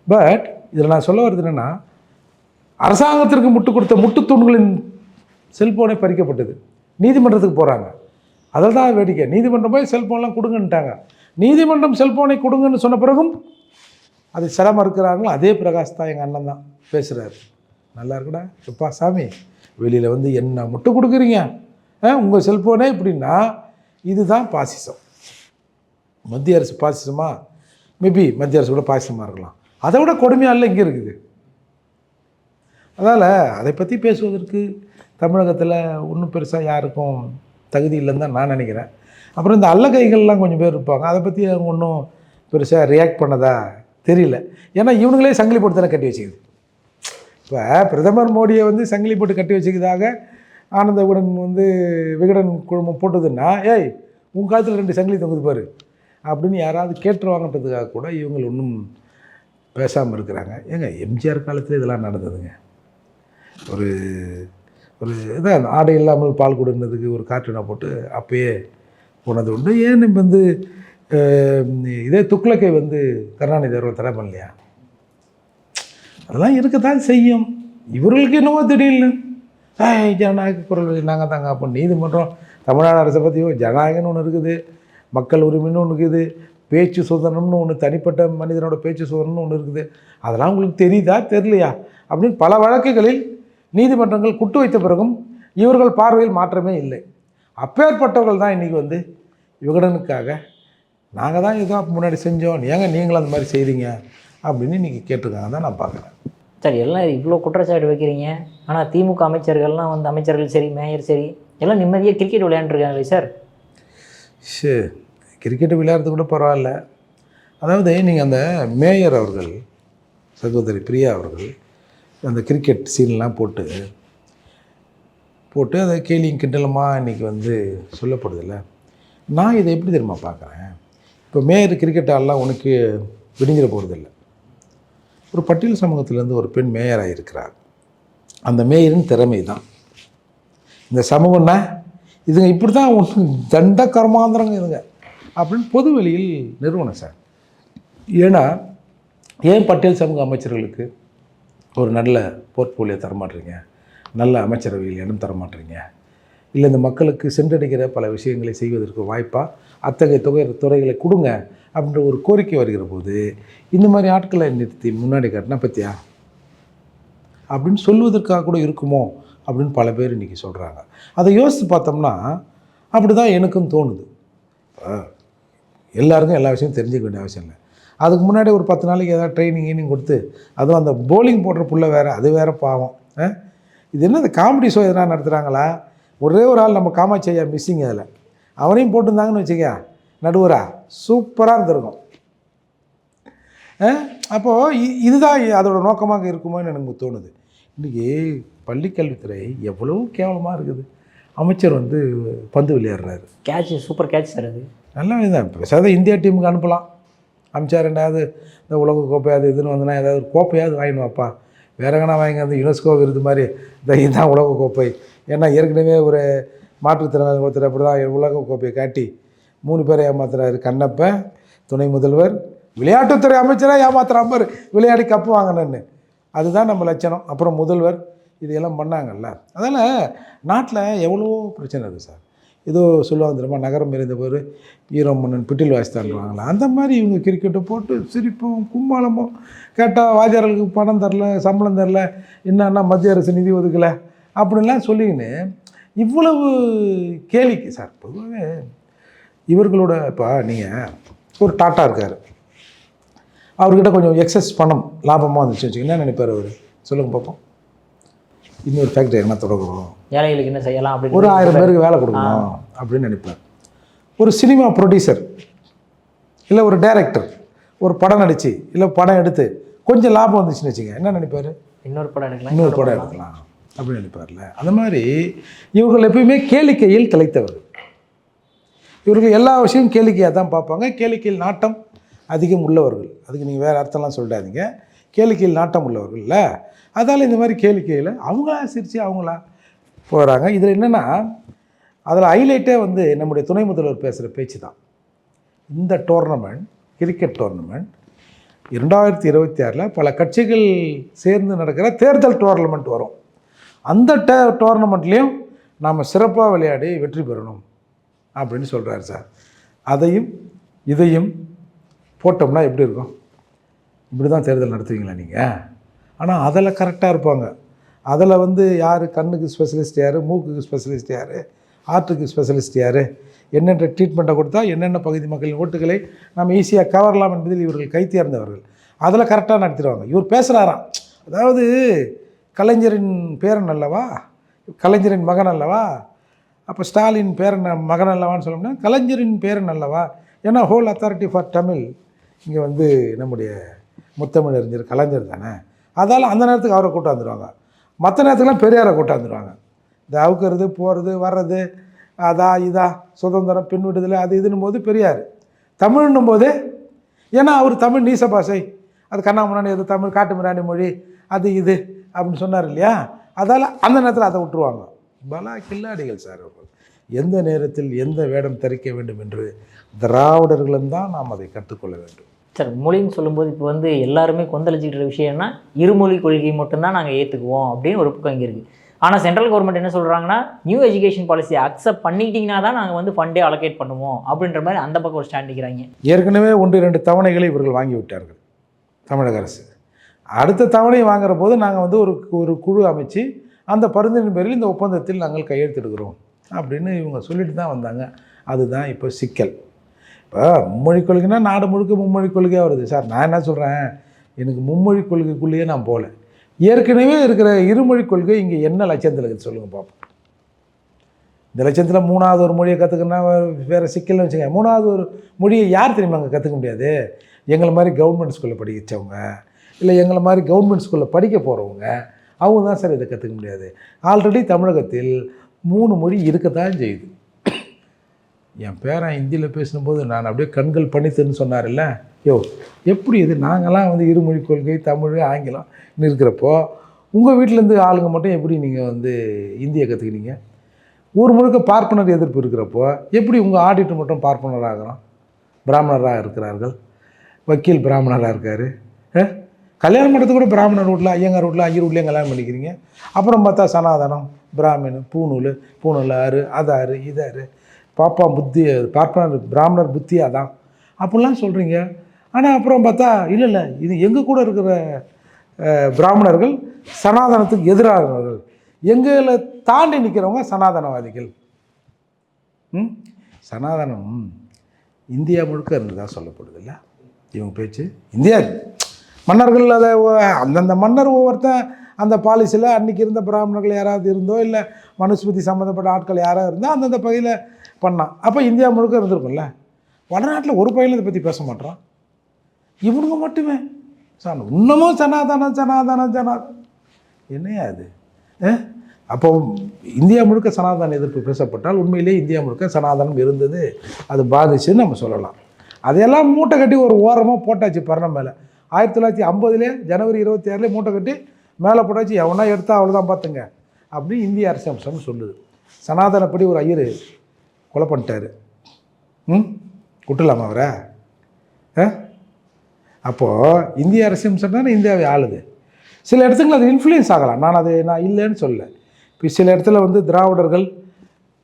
பட் இதில் நான் சொல்ல வர்றது என்னென்னா, அரசாங்கத்திற்கு முட்டு கொடுத்த முட்டுத்தூண்களின் செல்ஃபோனை பறிக்கப்பட்டது. நீதிமன்றத்துக்கு போகிறாங்க. அதில் தான் வேடிக்கை. நீதிமன்றம் போய் செல்ஃபோன்லாம் கொடுங்கன்ட்டாங்க. நீதிமன்றம் செல்ஃபோனை கொடுங்கன்னு சொன்ன பிறகும் அது சில மறுக்கிறாங்களோ அதே பிரகாஷ் தான் எங்கள் அண்ணன் தான் பேசுகிறாரு. நல்லா இருக்குடா எப்பா சாமி, வெளியில் வந்து என்ன முட்டு கொடுக்குறீங்க, உங்கள் செல்ஃபோனே இப்படின்னா இதுதான் பாசிசம். மத்திய அரசு பாசிசமா? மேபி மத்திய அரசு கூட பாசிசமாக இருக்கலாம். அதை விட கொடுமையால இங்கே இருக்குது. அதனால் அதை பற்றி பேசுவதற்கு தமிழகத்தில் ஒன்றும் பெருசாக யாருக்கும் தகுதி இல்லைன்னு தான் நான் நினைக்கிறேன். அப்புறம் இந்த அல்லகைகள்லாம் கொஞ்சம் பேர் இருப்பாங்க. அதை பற்றி அவங்க ஒன்றும் பெருசாக ரியாக்ட் பண்ணதா தெரியல. ஏன்னா இவனுங்களே சங்கிலி போட்டு தானே கட்டி வச்சுக்குது. இப்போ பிரதமர் மோடியை வந்து சங்கிலி போட்டு கட்டி வச்சுக்கிறதாக ஆனந்த விகடன் குழுமம் போட்டதுன்னா, ஏய் உன் காலத்தில் 2 சங்கிலி தொங்குது பாரு அப்படின்னு யாராவது கேட்டுருவாங்கன்றதுக்காக கூட இவங்க ஒன்றும் பேசாமல் இருக்கிறாங்க. ஏங்க எம்ஜிஆர் காலத்தில் இதெல்லாம் நடந்ததுங்க. ஒரு இதான் ஆடை இல்லாமல் பால் கொடுன்னதுக்கு ஒரு கார்ட்டூனை போட்டு அப்பயே போனது உண்டு. ஏன் இப்போ வந்து இதே துக்ளக்கை வந்து கருணாநிதி அவர்கள் தடை பண்ணலையா? அதெல்லாம் இருக்கத்தான் செய்யும். இவர்களுக்கு என்னவோ திடீர்னு ஜனநாயக குரல் நாங்கள் தாங்க அப்போ நீதிமன்றம் தமிழ்நாடு அரசை பற்றியோ ஜனநாயகம்னு ஒன்று இருக்குது, மக்கள் உரிமைன்னு ஒன்று இருக்குது, பேச்சு சுதந்திரம்னு ஒன்று, தனிப்பட்ட மனிதனோட பேச்சு சுதந்திரம்னு ஒன்று இருக்குது. அதெல்லாம் உங்களுக்கு தெரியுதா தெரியலையா அப்படின்னு பல வழக்குகளில் நீதிமன்றங்கள் குட்டு வைத்த பிறகும் இவர்கள் பார்வையில் மாற்றமே இல்லை. அப்பேற்பட்டவர்கள் தான் இன்றைக்கி வந்து விகடனுக்காக நாங்கள் தான் ஏதோ முன்னாடி செஞ்சோம், ஏங்க நீங்களும் அந்த மாதிரி செய்கிறீங்க அப்படின்னு இன்றைக்கி கேட்டிருக்காங்க தான் நான் பார்க்குறேன். சார் எல்லாம் இவ்வளோ குற்றச்சாட்டு வைக்கிறீங்க, ஆனால் திமுக அமைச்சர்கள்லாம் வந்து அமைச்சர்கள் சரி, மேயர் சரி, எல்லாம் நிம்மதியாக கிரிக்கெட் விளையாண்டுருக்காங்களே சார். கிரிக்கெட்டு விளையாடுறது கூட பரவாயில்ல. அதாவது நீங்கள் அந்த மேயர் அவர்கள், சகோதரி பிரியா அவர்கள் அந்த கிரிக்கெட் சீன்லாம் போட்டு அதை கேலியும் கிண்டலுமாக இன்றைக்கி வந்து சொல்லப்படுதில்ல. நான் இதை எப்படி தெரியுமா பார்க்குறேன்? இப்போ மேயர் கிரிக்கெட் ஆடலாம் உனக்கு விடிஞ்சிட போகிறதில்ல. ஒரு பட்டியல் சமூகத்திலேருந்து ஒரு பெண் மேயராக இருக்கிறார். அந்த மேயரின் திறமை தான் இந்த சமூகம்னா இதுங்க இப்படி தான் ஒன்று தண்ட கர்மாந்திரங்க இதுங்க அப்படின்னு பொது வெளியில் நிறுவனம் சார். ஏன்னா ஏன் பட்டியல் சமூக அமைச்சர்களுக்கு ஒரு நல்ல போர்ட்ஃபோலியோ தரமாட்டுறீங்க, நல்ல அமைச்சரவையில் இடம் தரமாட்டுறீங்க, இல்லை இந்த மக்களுக்கு சென்றடைகிற பல விஷயங்களை செய்வதற்கு வாய்ப்பாக அத்தகைய துறைகளை கொடுங்க அப்படின்ற ஒரு கோரிக்கை வருகிற போது இந்த மாதிரி ஆட்களை நிறுத்தி முன்னாடி காட்டினா பற்றியா அப்படின்னு சொல்வதற்காக கூட இருக்குமோ அப்படின்னு பல பேர் இன்றைக்கி சொல்கிறாங்க. அதை யோசித்து பார்த்தோம்னா அப்படி தான் எனக்கும் தோணுது. எல்லாருக்கும் எல்லா விஷயமும் தெரிஞ்சுக்க வேண்டிய அவசியம் இல்லை. அதுக்கு முன்னாடி ஒரு 10 நாளைக்கு ஏதாவது ட்ரைனிங் கொடுத்து, அதுவும் அந்த போலிங் போடுற புள்ள வேறு, அது வேறு பாவம். இது என்ன இந்த காமெடி ஷோ எதனா நடத்துகிறாங்களா? ஒரே ஒரு ஆள் நம்ம காமாட்சி ஐயா மிஸ்ஸிங், அதில் அவனையும் போட்டுருந்தாங்கன்னு வச்சுக்க நடுவரா சூப்பராக இருந்திருக்கும். அப்போது இதுதான் அதோட நோக்கமாக இருக்குமோன்னு எனக்கு தோணுது. இன்றைக்கி பள்ளிக்கல்வித்துறை எவ்வளோ கேவலமாக இருக்குது. அமைச்சர் வந்து பந்து விளையாடுறாரு, கேட்ச் சூப்பர் கேட்ச் சார். அது நல்லா இதுதான். பேசாத இந்தியா டீமுக்கு அனுப்பலாம். அமிச்சா ரெண்டாவது இந்த உலக கோப்பை அது இதுன்னு வந்தனா ஏதாவது ஒரு கோப்பையாவது வாங்கினு வாப்பா, வேற எங்கன்னா வாங்கி வந்து யுனெஸ்கோ விருது மாதிரி இதுதான் உலக கோப்பை. ஏன்னா ஏற்கனவே ஒரு மாற்றுத்திறனாளி ஒருத்தர் அப்படி தான் உலக கோப்பையை காட்டி 3 பேரை ஏமாத்துறாரு. கண்ணப்ப துணை முதல்வர், விளையாட்டுத்துறை அமைச்சராக ஏமாத்துறாம விளையாடி கப்பு வாங்கினேன்னு. அதுதான் நம்ம லட்சணம். அப்புறம் முதல்வர் இதையெல்லாம் பண்ணாங்கல்ல. அதனால் நாட்டில் எவ்வளோ பிரச்சனை இருக்குது சார். ஏதோ சொல்லுவாங்க தெரியுமா, நகரம் இருந்த போது ஈரோ மன்னன் பிட்டில் வாசித்தான்வாங்களா, அந்த மாதிரி இவங்க கிரிக்கெட்டை போட்டு சிரிப்பும் கும்மாளமும். கேட்டால் வாத்தியார்களுக்கு பணம் தரல, சம்பளம் தரல, என்னன்னா மத்திய அரசு நிதி ஒதுக்கலை அப்படின்லாம் சொல்லிக்கின்னு இவ்வளவு கேலிக்கு சார். பொதுவாகவே இவர்களோட இப்போ நீங்கள் ஒரு டாட்டா இருக்கார், அவர்கிட்ட கொஞ்சம் எக்ஸஸ் பணம் லாபமாக வந்துச்சு வச்சு என்ன நினைப்பார் அவர்? சொல்லுங்கள் பார்ப்போம். இன்னொரு ஃபேக்ட்ரி என்ன தொடங்கணும், ஏழைகளுக்கு என்ன செய்யலாம் அப்படின்னு ஒரு 1000 பேருக்கு வேலை கொடுக்கணும் அப்படின்னு நினைப்பார். ஒரு சினிமா ப்ரொடியூசர் இல்லை ஒரு டைரக்டர் ஒரு படம் நடித்து இல்லை படம் எடுத்து கொஞ்சம் லாபம் வந்துச்சுன்னு வச்சுங்க என்ன நினைப்பார்? இன்னொரு படம் எடுக்கலாம், இன்னொரு படம் எடுக்கலாம் அப்படின்னு நினைப்பார்ல. அந்த மாதிரி இவர்கள் எப்பயுமே கேளிக்கையில் திளைத்தவர்கள். இவர்கள் எல்லா விஷயமும் கேளிக்கையாக தான் பார்ப்பாங்க. கேளிக்கையில் நாட்டம் அதிகம் உள்ளவர்கள். அதுக்கு நீங்கள் வேறு அர்த்தம்லாம் சொல்லிடாதீங்க. கேளிக்கையில் நாட்டம் உள்ளவர்கள் இல்லை. அதால் இந்த மாதிரி கேளிக்கையில் அவங்களா சிரித்து அவங்களா போகிறாங்க. இதில் என்னென்னா அதில் ஹைலைட்டே வந்து நம்முடைய துணை முதல்வர் பேசுகிற பேச்சு தான். இந்த டோர்னமெண்ட் கிரிக்கெட் டோர்னமெண்ட் 2026 பல கட்சிகள் சேர்ந்து நடக்கிற தேர்தல் டோர்னமெண்ட் வரும். அந்த டோர்னமெண்ட்லேயும் நாம் சிறப்பாக விளையாடி வெற்றி பெறணும் அப்படின்னு சொல்கிறார் சார். அதையும் இதையும் போட்டோம்னா எப்படி இருக்கும்? இப்படி தான் தேர்தல் நடத்துவீங்களா நீங்கள்? ஆனால் அதில் கரெக்டாக இருப்பாங்க. அதில் வந்து யார் கண்ணுக்கு ஸ்பெஷலிஸ்ட் யார், மூக்குக்கு ஸ்பெஷலிஸ்ட் யார், ஹார்ட்டுக்கு ஸ்பெஷலிஸ்ட் யார், என்னென்ன ட்ரீட்மெண்ட்டை கொடுத்தா என்னென்ன பகுதி மக்களின் ஓட்டுகளை நம்ம ஈஸியாக கவரலாம் என்பதில் இவர்கள் கை தேர்ந்தவர்கள். அதில் கரெக்டாக நடத்திடுவாங்க. இவர் பேசுகிறாராம், அதாவது கலைஞரின் பேரன் அல்லவா, கலைஞரின் மகன் அல்லவா, அப்போ ஸ்டாலின் பேரன் மகன் அல்லவான்னு சொல்லணும்னா கலைஞரின் பேரன் அல்லவா. ஏன்னா ஹோல் அத்தாரிட்டி ஃபார் தமிழ் இங்கே வந்து நம்முடைய முத்தமிழறிஞர் கலைஞர் தானே. அதால் அந்த நேரத்துக்கு அவரை கூட்டம் வந்துடுவாங்க. மற்ற நேரத்துக்குலாம் பெரியாரை கூட்டம் வந்துடுவாங்க. இந்த அவுக்கிறது போகிறது வர்றது அதா இதா சுதந்திரம் பெண் விடுதலை அது இதுன்னும் போது பெரியார். தமிழ்னும் போது ஏன்னா அவர் தமிழ் நீச பாஷை, அது கண்ணாமுன்னாடி அது தமிழ் காட்டு மிராண்டி மொழி அது இது அப்படின்னு சொன்னார் இல்லையா. அதால் அந்த நேரத்தில் அதை விட்டுருவாங்க. பலா கில்லாடிகள் சார் அவர்கள். எந்த நேரத்தில் எந்த வேடம் தரிக்க வேண்டும் என்று திராவிடர்களும் தான் நாம் அதை கற்றுக்கொள்ள வேண்டும். சார் மொழின்னு சொல்லும்போது இப்போ வந்து எல்லாருமே கொந்தளிச்சிக்கிற விஷயம்னா இருமொழி கொள்கை மட்டும்தான் நாங்கள் ஏற்றுக்குவோம் அப்படின்னு ஒரு பக்கம் இங்கே இருக்குது. ஆனால் சென்ட்ரல் கவர்மெண்ட் என்ன சொல்கிறாங்கன்னா நியூ எஜுகேஷன் பாலிசியை அக்செப்ட் பண்ணிக்கிட்டிங்கன்னா தான் நாங்கள் வந்து ஃபண்டே அலோகேட் பண்ணுவோம் அப்படின்ற மாதிரி அந்த பக்கம் ஒரு ஸ்டாண்ட் நிற்கிறாங்க. ஏற்கனவே 1-2 தவணைகளை இவர்கள் வாங்கி விட்டார்கள் தமிழக அரசு. அடுத்த தவணை வாங்குற போது நாங்கள் வந்து ஒரு குழு அமைச்சு அந்த பரிந்துரையின் பேரில் இந்த ஒப்பந்தத்தில் நாங்கள் கையெழுத்திடுகிறோம் அப்படின்னு இவங்க சொல்லிட்டு தான் வந்தாங்க. அதுதான் இப்போ சிக்கல். இப்போ மும்மொழி கொள்கைன்னா நாடு முழுக்க மும்மொழி கொள்கையாக வருது சார். நான் என்ன சொல்கிறேன், எனக்கு மும்மொழி கொள்கைக்குள்ளேயே நான் போகல. ஏற்கனவே இருக்கிற இருமொழி கொள்கை இங்கே என்ன லட்சத்தில் இருக்குது சொல்லுங்கள் பார்ப்போம். இந்த லட்சத்தில் 3வது ஒரு மொழியை கற்றுக்கணுன்னா வேறு சிக்கல்னு வச்சுங்க. 3வது ஒரு மொழியை யார் தெரியுமா அங்கே கற்றுக்க முடியாது? எங்களை மாதிரி கவர்மெண்ட் ஸ்கூலில் படிச்சவங்க இல்லை எங்களை மாதிரி கவர்மெண்ட் ஸ்கூலில் படிக்க போகிறவங்க அவங்க தான் சார் இதை கற்றுக்க முடியாது. ஆல்ரெடி தமிழகத்தில் 3 மொழி இருக்கத்தான் செய்யுது. என் பேரன் ஹிந்தியில் பேசும்போது நான் அப்படியே கண்கள் பணித்துன்னு சொன்னார்ல, எப்படி இது நாங்களாம் வந்து இருமொழி கொள்கை தமிழ் ஆங்கிலம் இருக்கிறப்போ உங்கள் வீட்டிலேருந்து ஆளுங்க மட்டும் எப்படி நீங்கள் வந்து இந்தியை கற்றுக்கினீங்க? ஊர் முழுக்க பார்ப்பனர் எதிர்ப்பு இருக்கிறப்போ எப்படி உங்கள் ஆடிட்டர் மட்டும் பார்ப்பனராகிறோம், பிராமணராக இருக்கிறார்கள், வக்கீல் பிராமணராக இருக்கார், கல்யாணம் பண்ணுறது கூட பிராமணர் வீட்டில் ஐயங்கார் வீட்டில் ஐயர் வீட்லேயும் கல்யாணம் பண்ணிக்கிறீங்க. அப்புறம் பார்த்தா சனாதனம் பிராமணன் பூணூல் ஆறு அதாரு இதாரு பாப்பா புத்தி பார்ப்பனர் பிராமணர் புத்தி அதான் அப்படிலாம் சொல்கிறீங்க. ஆனால் அப்புறம் பார்த்தா இல்லை இது எங்கள் கூட இருக்கிற பிராமணர்கள் சனாதனத்துக்கு எதிரானவர்கள், எங்களை தாண்டி நிற்கிறவங்க சனாதனவாதிகள். சனாதனம் இந்தியா முழுக்க இருந்துதான் சொல்லப்படுது இல்லை இவங்க பேச்சு. இந்தியா மன்னர்கள் அதை அந்தந்த மன்னர் ஒவ்வொருத்தன் அந்த பாலிசியில் அன்றைக்கி இருந்த பிராமணர்கள் யாராவது இருந்தோ இல்லை மனுஸ்மிருதி சம்மந்தப்பட்ட ஆட்கள் யாராவது இருந்தால் அந்தந்த பகுதியில் பண்ணான். அப்போ இந்தியா முழுக்க இருந்திருக்கும்ல. வடநாட்டில் ஒரு பையன் இதை பற்றி பேச மாட்டான். இவனுங்க மட்டுமே சார் இன்னமும் சனாதனம் என்னையா அது? அப்போ இந்தியா முழுக்க சனாதன எதிர்ப்பு பேசப்பட்டால் உண்மையிலேயே இந்தியா முழுக்க சனாதனம் இருந்தது, அது பாதிச்சுன்னு நம்ம சொல்லலாம். அதையெல்லாம் மூட்டை கட்டி ஒரு ஓரமாக போட்டாச்சு பரணம் மேலே. 1950 ஜனவரி 26 மூட்டை கட்டி மேலே போட்டாச்சு. எவனா எடுத்தா அவ்வளோதான் பார்த்துங்க அப்படின்னு இந்திய அரசியம்சம்னு சொல்லுது. சனாதனப்படி ஒரு ஐயர் கொலை பண்ணிட்டாரு, விட்டுலாமா அவரை? அப்போது இந்திய அரசியம்சம் தானே இந்தியாவை ஆளுது. சில இடத்துக்குள்ள அது இன்ஃப்ளூயன்ஸ் ஆகலாம், நான் இல்லைன்னு சொல்லலை. இப்போ சில இடத்துல வந்து திராவிடர்கள்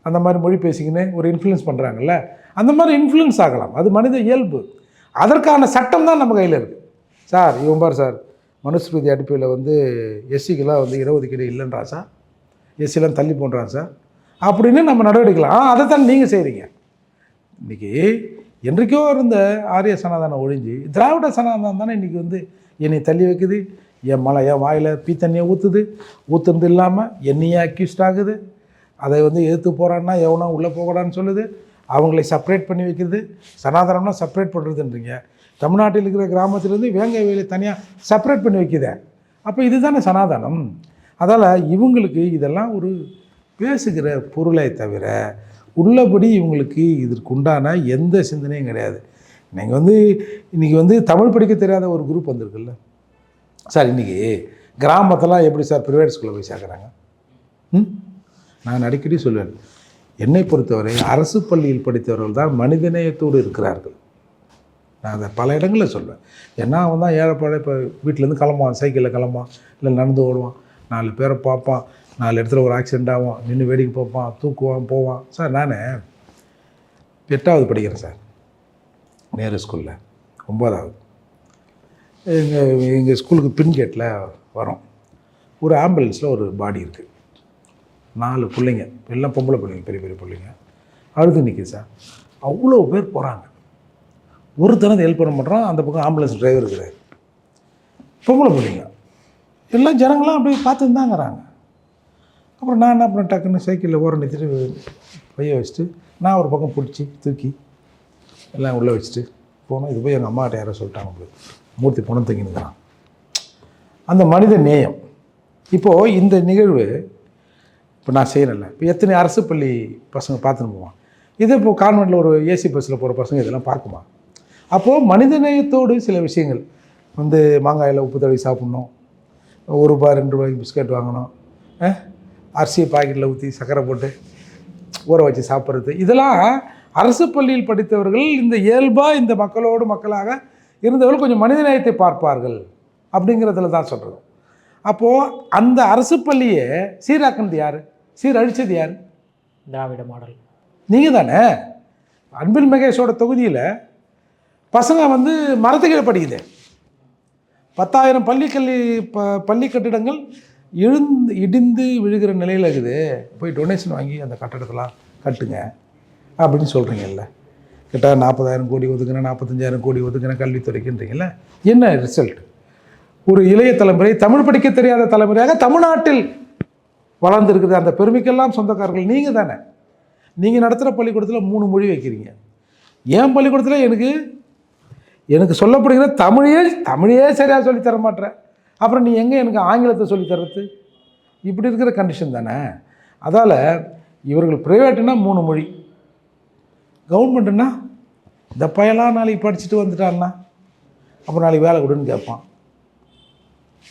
அந்த மாதிரி மொழி பேசிக்கின்னு ஒரு இன்ஃப்ளூயன்ஸ் பண்ணுறாங்கல்ல, அந்த மாதிரி இன்ஃப்ளூயன்ஸ் ஆகலாம், அது மனித இயல்பு. அதற்கான சட்டம் தான் நம்ம கையில் இருக்குது சார். இவன் பார் சார், மனுஸ்மிருதி அடிப்படையில் வந்து எஸ்சிக்கெல்லாம் வந்து இடஒதுக்கீடு இல்லைன்றான் சார், எஸ்சிலாம் தள்ளி போன்றான் சார். அப்படின்னு நம்ம நடவடிக்கலாம். அதைத்தான் நீங்கள் செய்கிறீங்க. இன்றைக்கி என்றைக்கோ இருந்த ஆரிய சனாதனம் ஒழிஞ்சு திராவிட சனாதனம் தானே இன்றைக்கி வந்து என்னை தள்ளி வைக்குது. என் வாயில் பீத்தண்ணியை ஊற்றுறது இல்லாமல் என்னையே அக்யூஸ்ட் ஆகுது. அதை வந்து எதிர்த்து போகிறான்னா எவனோ உள்ளே போகடான்னு சொல்லுது. அவங்களை செப்பரேட் பண்ணி வைக்கிறது. சனாதனம்னா செப்பரேட் பண்ணுறதுன்றீங்க. தமிழ்நாட்டில் இருக்கிற கிராமத்திலேருந்து வேங்கை வேலை தனியாக செப்பரேட் பண்ணி வைக்குது. அப்போ இதுதானே சனாதனம். அதால் இவங்களுக்கு இதெல்லாம் ஒரு பேசுகிற பொருளை தவிர உள்ளபடி இவங்களுக்கு இதற்கு உண்டான எந்த சிந்தனையும் கிடையாது. நீங்கள் வந்து இன்றைக்கி வந்து தமிழ் படிக்க தெரியாத ஒரு குரூப் வந்திருக்குல்ல சார். இன்றைக்கி கிராமத்தெல்லாம் எப்படி சார் ப்ரைவேட் ஸ்கூலில் போய் சேர்க்குறாங்க? நான் அடிக்கடி சொல்லுவேன், என்னை பொறுத்தவரை அரசு பள்ளியில் படித்தவர்கள் தான் மனிதநேயத்தோடு இருக்கிறார்கள். நான் அதை பல இடங்களில் சொல்லுவேன். ஏன்னா அவன் தான் ஏழைப்பாடு. இப்போ வீட்டிலேருந்து கிளம்புவான், சைக்கிளில் கிளம்புவான், இல்லை நடந்து ஓடுவான், 4 பேரை பார்ப்பான், 4 இடத்துல ஒரு ஆக்சிடெண்ட் ஆகும், நின்று வேடிக்கை பார்ப்பான், தூக்குவான், போவான். சார் நான் 8வது படிக்கிறேன் சார், நேரு ஸ்கூலில் 9வது. எங்கள் ஸ்கூலுக்கு பின் கேட்டில் வரோம். ஒரு ஆம்புலன்ஸில் ஒரு பாடி இருக்குது. 4 பிள்ளைங்க, எல்லாம் பொம்பளை பிள்ளைங்க, பெரிய பெரிய பிள்ளைங்க அழுது நிற்கிது சார். அவ்வளோ பேர் போகிறாங்க. ஒருத்தனது ஹெல்ப் பண்ண மாட்டோம். அந்த பக்கம் ஆம்புலன்ஸ் டிரைவர் இருக்கிறார், பொம்பளை பிள்ளைங்க எல்லாம் ஜனங்களாம் அப்படியே பார்த்துட்டு தாங்கிறாங்க. அப்புறம் நான் என்ன பண்ணேன், டக்குன்னு சைக்கிளில் ஓரம் நிறுத்திட்டு பைய வச்சுட்டு நான் ஒரு பக்கம் பிடிச்சி தூக்கி எல்லாம் உள்ளே வச்சுட்டு போனோம். இது போய் எங்கள் அம்மாட்ட யாரோ சொல்லிட்டாங்க, மூர்த்தி பணம் தங்கினுக்கிறான். அந்த மனித நேயம். இப்போது இந்த நிகழ்வு இப்போ நான் செய்கிறேன்ல, இப்போ எத்தனை அரசு பள்ளி பசங்க பார்த்துன்னு போவான். இதே இப்போது கான்வெண்ட்டில் ஒரு ஏசி பஸ்ஸில் போகிற பசங்க இதெல்லாம் பார்க்குமா? அப்போது மனிதநேயத்தோடு சில விஷயங்கள் வந்து மாங்காயில் உப்பு தடவி சாப்பிட்ணும், ₹1 ₹2 பிஸ்கட் வாங்கணும், அரிசி பாக்கெட்டில் ஊற்றி சர்க்கரை போட்டு ஊற வச்சு சாப்பிட்றது, இதெல்லாம் அரசு பள்ளியில் படித்தவர்கள் இந்த இயல்பாக இந்த மக்களோடு மக்களாக இருந்தவர்கள் கொஞ்சம் மனிதநேயத்தை பார்ப்பார்கள் அப்படிங்கிறதுல தான் சொல்கிறது. அப்போது அந்த அரசு பள்ளியை சீராக்குனது யார்? சீரழிச்சது யார்? திராவிட மாடல். நீங்கள் தானே. அன்பில் மகேஷோட தொகுதியில் பசங்க வந்து மரத்துக்கீழே படிக்குது. 10,000 பள்ளி கட்டிடங்கள் இடிந்து விழுகிற நிலையில் இருக்குது. போய் டொனேஷன் வாங்கி அந்த கட்டடத்தெல்லாம் கட்டுங்க அப்படின்னு சொல்கிறீங்கல்ல. கிட்ட 40,000 கோடி ஒதுக்குறேன், 45,000 கோடி ஒதுக்குறேன் கல்வித்துறைக்குன்றீங்கல்ல. என்ன ரிசல்ட்? ஒரு இளைய தலைமுறை, தமிழ் படிக்க தெரியாத தலைமுறையாக தமிழ்நாட்டில் வளர்ந்துருக்குது. அந்த பெருமைக்கெல்லாம் சொந்தக்காரர்கள் நீங்கள் தானே. நீங்கள் நடத்துகிற பள்ளிக்கூடத்தில் 3 மொழி வைக்கிறீங்க. என் பள்ளிக்கூடத்தில் எனக்கு சொல்லப்படுகிற தமிழையே சரியாக சொல்லித்தர மாட்டேறேன். அப்புறம் நீ எங்கே எனக்கு ஆங்கிலத்தை சொல்லித்தரது? இப்படி இருக்கிற கண்டிஷன் தானே. அதால் இவர்கள் ப்ரைவேட்டுன்னா 3 மொழி, கவர்மெண்ட்டுன்னா இந்த பையெல்லாம் நாளைக்கு படிச்சுட்டு வந்துட்டான்னா அப்புறம் நாளைக்கு வேலை கொடுன்னு கேட்பான்.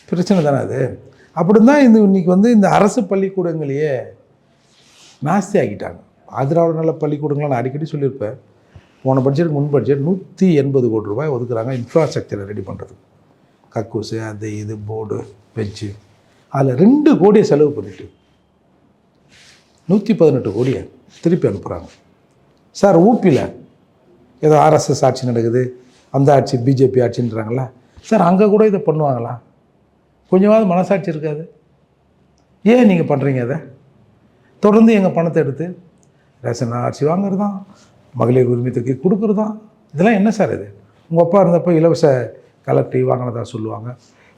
பிரச்சனை தானே அது. அப்படி தான் இன்றைக்கி வந்து இந்த அரசு பள்ளிக்கூடங்களையே நாஸ்தி ஆக்கிட்டாங்க. ஆதிராவிட நல்ல பள்ளிக்கூடங்களை நான் அடிக்கடி சொல்லியிருப்பேன். போன பட்ஜெட்டுக்கு முன் பட்ஜெட் ₹180 கோடி ஒதுக்குறாங்க இன்ஃப்ராஸ்ட்ரக்சரை ரெடி பண்ணுறதுக்கு. கக்கூஸு, அது இது, போர்டு, பெஞ்சு, அதில் 2 கோடியை செலவு பண்ணிவிட்டு 118 கோடியை திருப்பி அனுப்புகிறாங்க. சார் ஊபியில் ஏதோ ஆர்எஸ்எஸ் ஆட்சி நடக்குது, அந்த ஆட்சி பிஜேபி ஆட்சின்றாங்களா சார்? அங்கே கூட இதை பண்ணுவாங்களா? கொஞ்சமாவது மனசாட்சி இருக்காது? ஏன் நீங்கள் பண்ணுறீங்க? அதை தொடர்ந்து எங்கள் பணத்தை எடுத்து ரேஷன் அரிசி வாங்குறது தான், மகளிர் உரிமை தொகை கொடுக்குறது தான். இதெல்லாம் என்ன சார் இது? உங்கள் அப்பா இருந்தப்போ இலவச கலர் டிவி வாங்கினதாக சொல்லுவாங்க,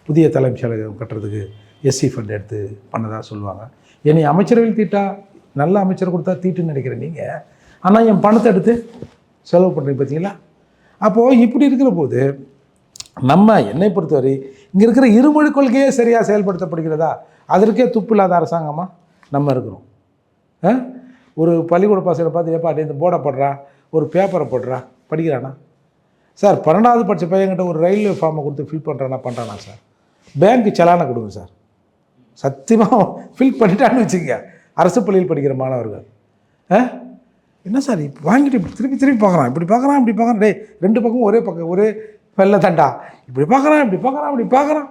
புதிய தலைமைச் செயலகம் கட்டுறதுக்கு எஸ்சி ஃபண்ட் எடுத்து பண்ணதாக சொல்லுவாங்க. என்னை அமைச்சரவையில் தீட்டா, நல்ல அமைச்சர் கொடுத்தா தீட்டுன்னு நினைக்கிறேன் நீங்கள். ஆனால் என் பணத்தை எடுத்து செலவு பண்ணுறீங்க பார்த்தீங்களா? அப்போது இப்படி இருக்கிற போது நம்ம என்னை பொறுத்தவரை இங்கே இருக்கிற இருமொழி கொள்கையே சரியாக செயல்படுத்தப்படுகிறதா? அதற்கே துப்பு இல்லாத அரசாங்கமாக நம்ம இருக்கிறோம். ஒரு பள்ளிக்கூட பசங்களை பார்த்து ஏப்பா இந்த போர்டை போடுறா, ஒரு பேப்பரை போடுறா, படிக்கிறானா சார்? 12வது படித்த பையன்கிட்ட ஒரு ரயில்வே ஃபார்மை கொடுத்து ஃபில் பண்ணுறானா சார்? பேங்க்கு செலானை கொடுங்க சார். சத்தியமாக ஃபில் பண்ணிட்டான்னு வச்சுக்கங்க அரசு பள்ளியில் படிக்கிற மாணவர்கள். என்ன சார் இப்போ வாங்கிட்டு இப்படி திருப்பி பார்க்குறான், இப்படி பார்க்குறான், இப்படி பார்க்குறான். டே 2 பக்கமும் ஒரே வெள்ளை தண்டா, இப்படி பார்க்குறான்.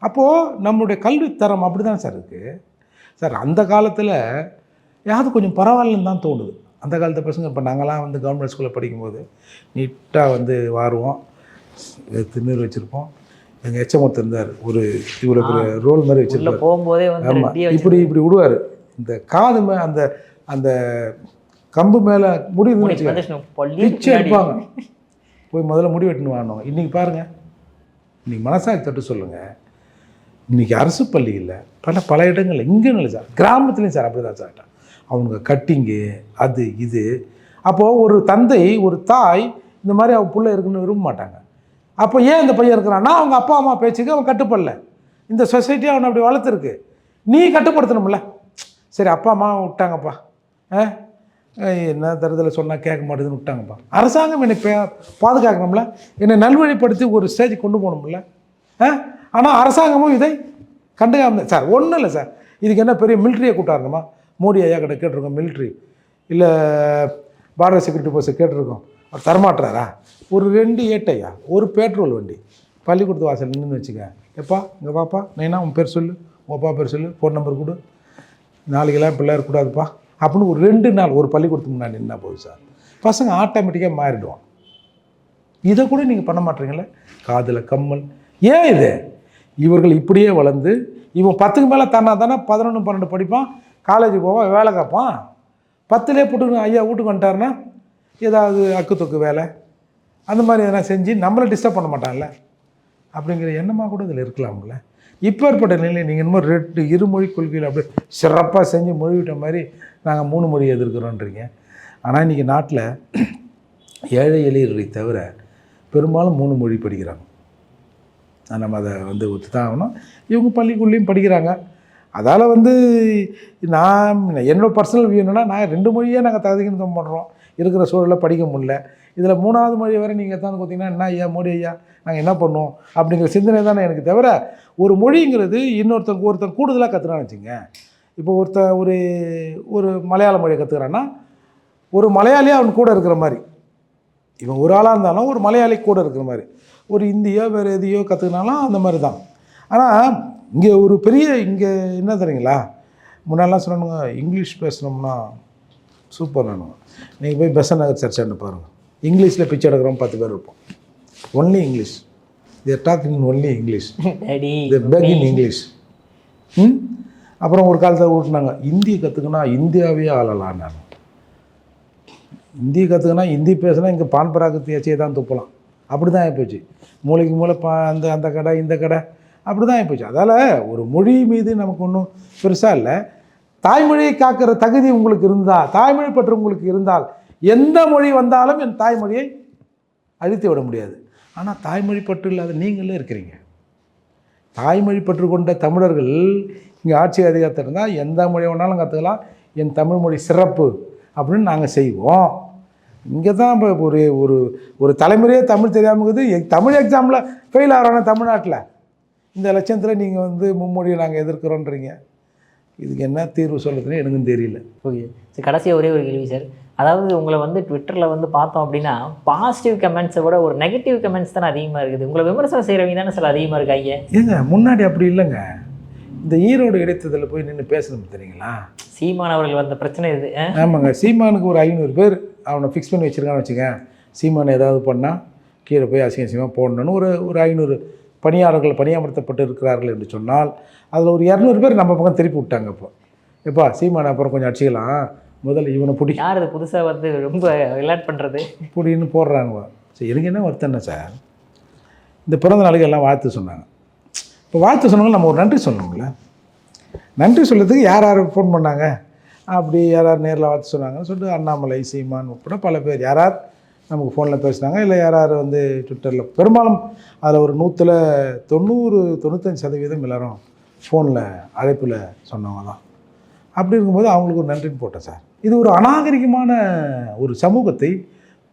அப்போது நம்மளுடைய கல்வித்தரம் அப்படி தான் சார் இருக்குது சார். அந்த காலத்தில் யாவது கொஞ்சம் பரவாயில்லன்னு தான் தோணுது. அந்த காலத்து பசங்க, இப்போ நாங்களாம் வந்து கவர்மெண்ட் ஸ்கூலில் படிக்கும்போது நீட்டாக வந்து வாருவோம், திண்ணூறு வச்சுருப்போம். எங்கள் எச்சமொத்தம் இருந்தார், ஒரு இவ்வளோ பெரிய ரோல் மாதிரி வச்சுருப்பார். போகும்போதே வந்து ஆமாம், இப்படி விடுவார். இந்த காது அந்த அந்த கம்பு மேலே முடி பிச்சை எடுப்பாங்க. போய் முதல்ல முடி வெட்டுன்னு வாங்கினோம். இன்றைக்கி பாருங்கள், இன்றைக்கி மனசாட்சி தொட்டு சொல்லுங்கள், இன்றைக்கி அரசு பள்ளியில் பல இடங்களில் இங்கே இல்லை சார், கிராமத்துலேயும் சார் அப்படி தான் சார். அவங்க கட்டிங்கு அது இது. அப்போது ஒரு தந்தை ஒரு தாய் இந்த மாதிரி அவன் பிள்ளை இருக்குன்னு விரும்ப மாட்டாங்க. அப்போ ஏன் இந்த பையன் இருக்கிறான்னா அவங்க அப்பா அம்மா பேச்சுக்கு அவன் கட்டுப்படல. இந்த சொசைட்டி அவனை அப்படி வளர்த்துருக்கு. நீ கட்டுப்படுத்தணும்ல. சரி அப்பா அம்மா விட்டாங்கப்பா, என்ன தருதலை சொன்னால் கேட்க மாட்டேதுன்னு விட்டாங்கப்பா. அரசாங்கம் என்னை பாதுகாக்கணும்ல, என்னை நல்வழிப்படுத்தி ஒரு ஸ்டேஜ் கொண்டு போகணும்ல. ஆனால் அரசாங்கமும் இதை கண்டுக்காம சார். ஒன்றும் இல்லை சார், இதுக்கு என்ன பெரிய மிலிட்ரியை கூட்டாருங்கம்மா. மோடி ஐயா கிட்ட கேட்டிருக்கோம் மிலிட்ரி, இல்லை பார்டர் செக்யூரிட்டி போஸ்ட்டை கேட்டிருக்கோம். அவர் தரமாட்டுறாரா? ஒரு 2 ஏட்டையா, ஒரு பெட்ரோல் வண்டி பள்ளிக்கூடத்து வாசல் நின்று வச்சுக்க. எப்பா இங்கே பாப்பா, நைனா உன் பேர் சொல்லு, உன் அப்பா பேர் சொல்லு, ஃபோன் நம்பர் கொடு, நாளைக்கெல்லாம் பிள்ளையார் கூடாதுப்பா அப்படின்னு ஒரு 2 நாள் ஒரு பள்ளிக்கூடத்துக்கு முன்னாடி நின்னா போகுது சார். பசங்க ஆட்டோமேட்டிக்காக மாறிடுவான். இதை கூட நீங்கள் பண்ண மாட்டீங்களே. காதில் கம்மல். ஏன் இது? இவர்கள் இப்படியே வளர்ந்து இவன் 10க்கு மேலே தானா 11 12 படிப்பான், காலேஜுக்கு போவான், வேலை காப்பான். 10லே போட்டு ஐயா வீட்டுக்கு வந்துட்டாருன்னா ஏதாவது அக்கு தொக்கு வேலை அந்த மாதிரி எதனா செஞ்சு நம்மளை டிஸ்டர்ப் பண்ண மாட்டான்ல அப்படிங்கிற எண்ணமாக கூட இதில் இருக்கலாம்ல. இப்போ ஏற்பட்ட நிலையை நீங்கள் இன்னும் 2 இருமொழி கொள்கையில் அப்படியே சிறப்பாக செஞ்சு மொழிவிட்ட மாதிரி நாங்கள் 3 மொழி எதிர்க்கிறோன்றீங்க. ஆனால் இன்றைக்கி நாட்டில் ஏழை எளியர்களை தவிர பெரும்பாலும் 3 மொழி படிக்கிறாங்க. நம்ம அதை ஒத்து தான் ஆகணும். இவங்க பள்ளிக்குள்ளேயும் படிக்கிறாங்க. அதால் நான் என்னோடய பர்சனல் வியூ என்னென்னா, நான் 2 மொழியே நாங்கள் தகுதிக்கு பண்ணுறோம், இருக்கிற சூழலில் படிக்க முடியல. இதில் 3வது மொழி வேறு நீங்கள் தான் பார்த்தீங்கன்னா என்ன ஐயா மோடி ஐயா நாங்கள் என்ன பண்ணோம் அப்படிங்கிற சிந்தனை தானே எனக்கு தவிர, ஒரு மொழிங்கிறது ஒருத்தன் கூடுதலாக கற்றுனான்னு வச்சுங்க. இப்போ ஒரு மலையாள மொழியை கற்றுக்கிறான்னா ஒரு மலையாளியே அவன் கூட இருக்கிற மாதிரி, இவன் ஒரு ஆளாக இருந்தாலும் ஒரு மலையாளி கூட இருக்கிற மாதிரி, ஒரு இந்தியோ வேறு எதையோ கற்றுக்கினாலும் அந்த மாதிரி தான். ஆனால் இங்கே ஒரு பெரிய என்ன தெரியுங்களா, முன்னாடிலாம் சொன்னானுங்க இங்கிலீஷ் பேசணும்னா சூப்பர் வேணும். நீங்கள் போய் பெசன் நகர் சர்ச்சான்னு பாருங்கள், இங்கிலீஷில் பிச்சை எடுக்கிறோம் 10 பேர் இருப்போம். Only English, there talking in only English, there beg in English. அப்புறம் ஒரு காலத்தில் விட்டுனாங்க இந்தி கற்றுக்குன்னா இந்தியாவே ஆளலாம். நான் இந்தி கற்றுக்குன்னா ஹிந்தி பேசுனா இங்கே பான் பராகத்து எச்சையை தான் துப்பலாம். அப்படி தான் ஆகிப்போச்சு. மூளைக்கு மூளை அந்த கடை இந்த கடை அப்படி தான் ஆகிப்போச்சு. அதால் ஒரு மொழி மீது நமக்கு ஒன்றும் பெருசாக இல்லை. தாய்மொழியை காக்கிற தகுதி உங்களுக்கு இருந்தால், தாய்மொழி பற்று உங்களுக்கு இருந்தால், எந்த மொழி வந்தாலும் என் தாய்மொழியை அழித்து விட முடியாது. ஆனால் தாய்மொழி பற்று இல்லாத நீங்களே இருக்கிறீங்க. தாய்மொழி பற்று கொண்ட தமிழர்கள் இங்கே ஆட்சி அதிகாரத்தில் இருந்தால் எந்த மொழி வேணாலும் கற்றுக்கலாம், என் தமிழ் மொழி சிறப்பு அப்படின்னு நாங்கள் செய்வோம். இங்கே தான் இப்போ ஒரு தலைமுறையே தமிழ் தெரியாமல் இருக்குது. தமிழ் எக்ஸாமில் ஃபெயில் ஆகிறான தமிழ்நாட்டில் இந்த லட்சத்தில் நீங்கள் மும்மொழியை நாங்கள் எதிர்க்கிறோன்றீங்க. இதுக்கு என்ன தீர்வு சொல்லுறதுன்னு எனக்கும் தெரியல. ஓகே சார், கடைசியாக ஒரே ஒரு கேள்வி சார். அதாவது உங்களை ட்விட்டரில் பார்த்தோம் அப்படின்னா பாசிட்டிவ் கமெண்ட்ஸை விட ஒரு நெகட்டிவ் கமெண்ட்ஸ் தானே அதிகமாக இருக்குது. உங்களை விமர்சனம் செய்கிறவங்க தானே சார் அதிகமாக இருக்காங்க. ஏங்க முன்னாடி அப்படி இல்லைங்க. இந்த ஈரோடு இடைத்ததில் போய் நின்று பேசணும் தெரியுங்களா, சீமான் அவர்கள் வந்த பிரச்சனை இது. ஆமாங்க, சீமானுக்கு ஒரு 500 பேர் அவனை ஃபிக்ஸ் பண்ணி வச்சுருக்கான்னு வச்சுக்க. சீமான் ஏதாவது பண்ணால் கீழே போய் அசிங்கமாக போடணுன்னு ஒரு 500 பணியாளர்கள் பணியமர்த்தப்பட்டு இருக்கிறார்கள் என்று சொன்னால் அதில் ஒரு 200 பேர் நம்ம பக்கம் திருப்பி விட்டாங்க. எப்பா சீமானை அப்புறம் கொஞ்சம் அடிச்சிக்கலாம், முதல்ல இவனை பிடி. யார் அது புதுசாக ரொம்ப விளையாட் பண்ணுறது பிடின்னு போடுறாங்க. சரி, எனக்கு என்ன வருத்தம் என்ன சார், இந்த பிறந்த நாளுக்கு எல்லாம் வாழ்த்து சொன்னாங்க. இப்போ வாழ்த்து சொன்னாங்க, நம்ம ஒரு நன்றி சொன்னோம்ல. நன்றி சொல்கிறதுக்கு யார் ஃபோன் பண்ணாங்க, அப்படி யார் நேரில் வாழ்த்து சொன்னாங்கன்னு சொல்லிட்டு அண்ணாமலை சீமான் உட்பட பல பேர் யார் நமக்கு ஃபோனில் பேசுனாங்க. இல்லை யார் ட்விட்டரில், பெரும்பாலும் அதில் ஒரு 90-95% எல்லோரும் ஃபோனில் அழைப்பில் சொன்னவங்க தான். அப்படி இருக்கும்போது அவங்களுக்கு ஒரு நன்றின்னு போட்டேன் சார். இது ஒரு அநாகரிகமான ஒரு சமூகத்தை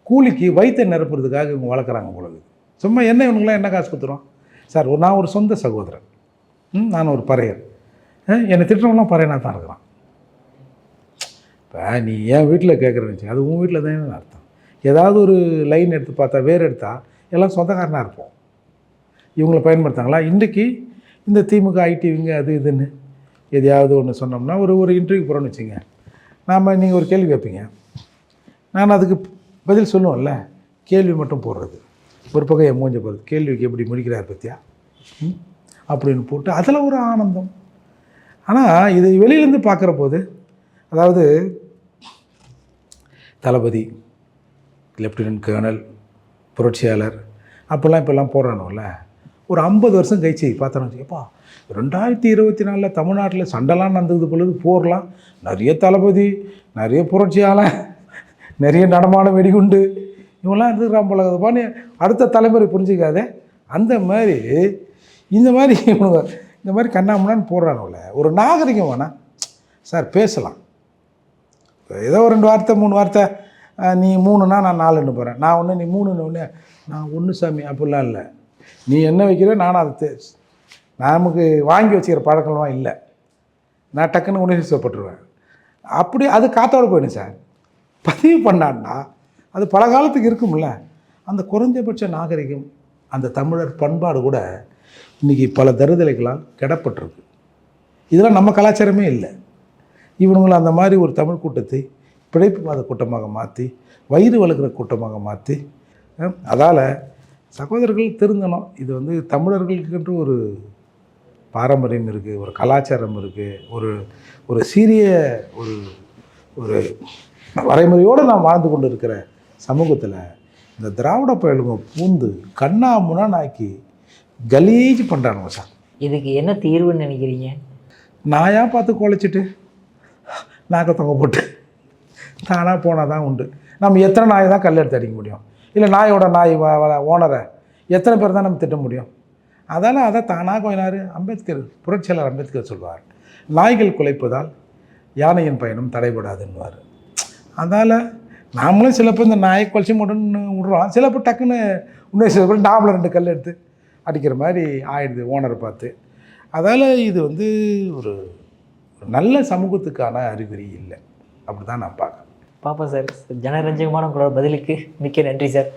கூலிக்கு வயிற்றை நிரப்புறதுக்காக இவங்க வளர்க்குறாங்க பொழுது. சும்மா இவனுங்களாம் என்ன காசு கொடுத்துருவோம் சார். நான் ஒரு சொந்த சகோதரன், நான் ஒரு பறையர், என்னை திட்டவங்களாம் பறையனாக தான் இருக்கிறான். இப்போ நீ என் வீட்டில் கேட்குறேன்னு அது உன் வீட்டில் தான் அர்த்தம். ஏதாவது ஒரு லைன் எடுத்து பார்த்தா வேறு எடுத்தால் எல்லாம் சொந்தக்காரனாக இருப்போம். இவங்களை பயன்படுத்தாங்களா? இன்றைக்கி இந்த திமுக ஐடிவிங்க அது இதுன்னு எதையாவது ஒன்று சொன்னோம்னா ஒரு இன்டர்வியூ போகிறோன்னு வச்சுங்க, நீங்கள் ஒரு கேள்வி கேட்பீங்க, நான் அதுக்கு பதில் சொல்லுவோம்ல. கேள்வி மட்டும் போடுறது ஒரு பக்கம் என் மூஞ்ச போகிறது, கேள்விக்கு எப்படி முடிக்கிறார் பற்றியா அப்படின்னு போட்டு அதில் ஒரு ஆனந்தம். ஆனால் இது வெளியிலேருந்து பார்க்குற போது, அதாவது தளபதி, லெப்டினன்ட் கர்னல், புரட்சியாளர் அப்போல்லாம் இப்போல்லாம் போடுறானுல்ல. ஒரு 50 வருஷம் கழிச்சு பார்த்தோன்னு வச்சுக்கப்பா 2024 தமிழ்நாட்டில் சண்டைலாம் நடந்தது பொழுது போர்லாம் நிறைய தளபதி, நிறைய புரட்சியாளர், நிறைய நடமான வெடிகுண்டு இவங்களாம் இருந்துக்கிறான் போலப்பான்னு அடுத்த தலைமுறை புரிஞ்சிக்காதே. அந்த மாதிரி இந்த மாதிரி இவனுங்க இந்த மாதிரி கண்ணாமண்ணான்னு போடுறானுல்ல. ஒரு நாகரிகம் வேணாம் சார், பேசலாம். ஏதோ 2 வார்த்தை 3 வார்த்தை, நீ 3ன்னா நான் 4ன்னு போகிறேன், நான் 1 நீ 3ன்னு ஒன்று, நான் 1 சாமி அப்படிலாம் இல்லை. நீ என்ன வைக்கிற நானும் அதை நமக்கு வாங்கி வச்சுக்கிற பழக்கம்லாம் இல்லை. நான் டக்குன்னு உணர்ச்சிப்பட்டுருவேன். அப்படி அது காத்தோடு போயிடும் சார். பதிவு பண்ணான்னா அது பல காலத்துக்கு இருக்கும்ல. அந்த குறைஞ்சபட்ச நாகரிகம், அந்த தமிழர் பண்பாடு கூட இன்றைக்கி பல தருதலைகளால் கெடப்பட்டிருக்கு. இதெல்லாம் நம்ம கலாச்சாரமே இல்லை. இவனுங்களை அந்த மாதிரி ஒரு தமிழ் கூட்டத்தை பிழைப்புவாத கூட்டமாக மாற்றி, வயிறு வளர்க்குற கூட்டமாக மாற்றி, அதால் சகோதரர்கள் திருந்தணும். இது வந்து தமிழர்களுக்கென்று ஒரு பாரம்பரியம் இருக்குது, ஒரு கலாச்சாரம் இருக்குது, ஒரு சீரிய ஒரு வரைமுறையோடு நாம் வாழ்ந்து கொண்டு இருக்கிற சமூகத்தில் இந்த திராவிட பயலுங்க பூந்து கண்ணாமுன்னான்னு ஆக்கி கலீஜ் பண்ணுறானுங்க சார். இதுக்கு என்ன தீர்வுன்னு நினைக்கிறீங்க? நாயாக பார்த்து குலைச்சிட்டு நாக்க தொங்க போட்டு தானாக போனால் தான் உண்டு. நம்ம எத்தனை நாயை தான் கல் எடுத்து அடிக்க முடியும்? இல்லை நாயோட நாய் ஓனரை எத்தனை பேர் தான் நம்ம திட்ட முடியும்? அதால் அதை தானாக கொஞ்ச அம்பேத்கர், புரட்சியாளர் அம்பேத்கர் சொல்வார், நாய்கள் குலைப்பதால் யானையின் பயணம் தடைபடாதுன்னுவார். அதால் நாமளும் சிலப்போ இந்த நாயை குலைச்சி மட்டும்னு விடுறோம். சிலப்போ டக்குன்னு இன்னும் சில பேர் நாமளும் 2 கல் எடுத்து அடிக்கிற மாதிரி ஆயிடுது ஓனரை பார்த்து. அதால் இது வந்து ஒரு நல்ல சமூகத்துக்கான அறிகுறி இல்லை. அப்படி தான் நான் பார்க்குறேன். பாப்பா சார், ஜனரஞ்சகமான உங்களோட பதிலுக்கு மிக்க நன்றி சார்.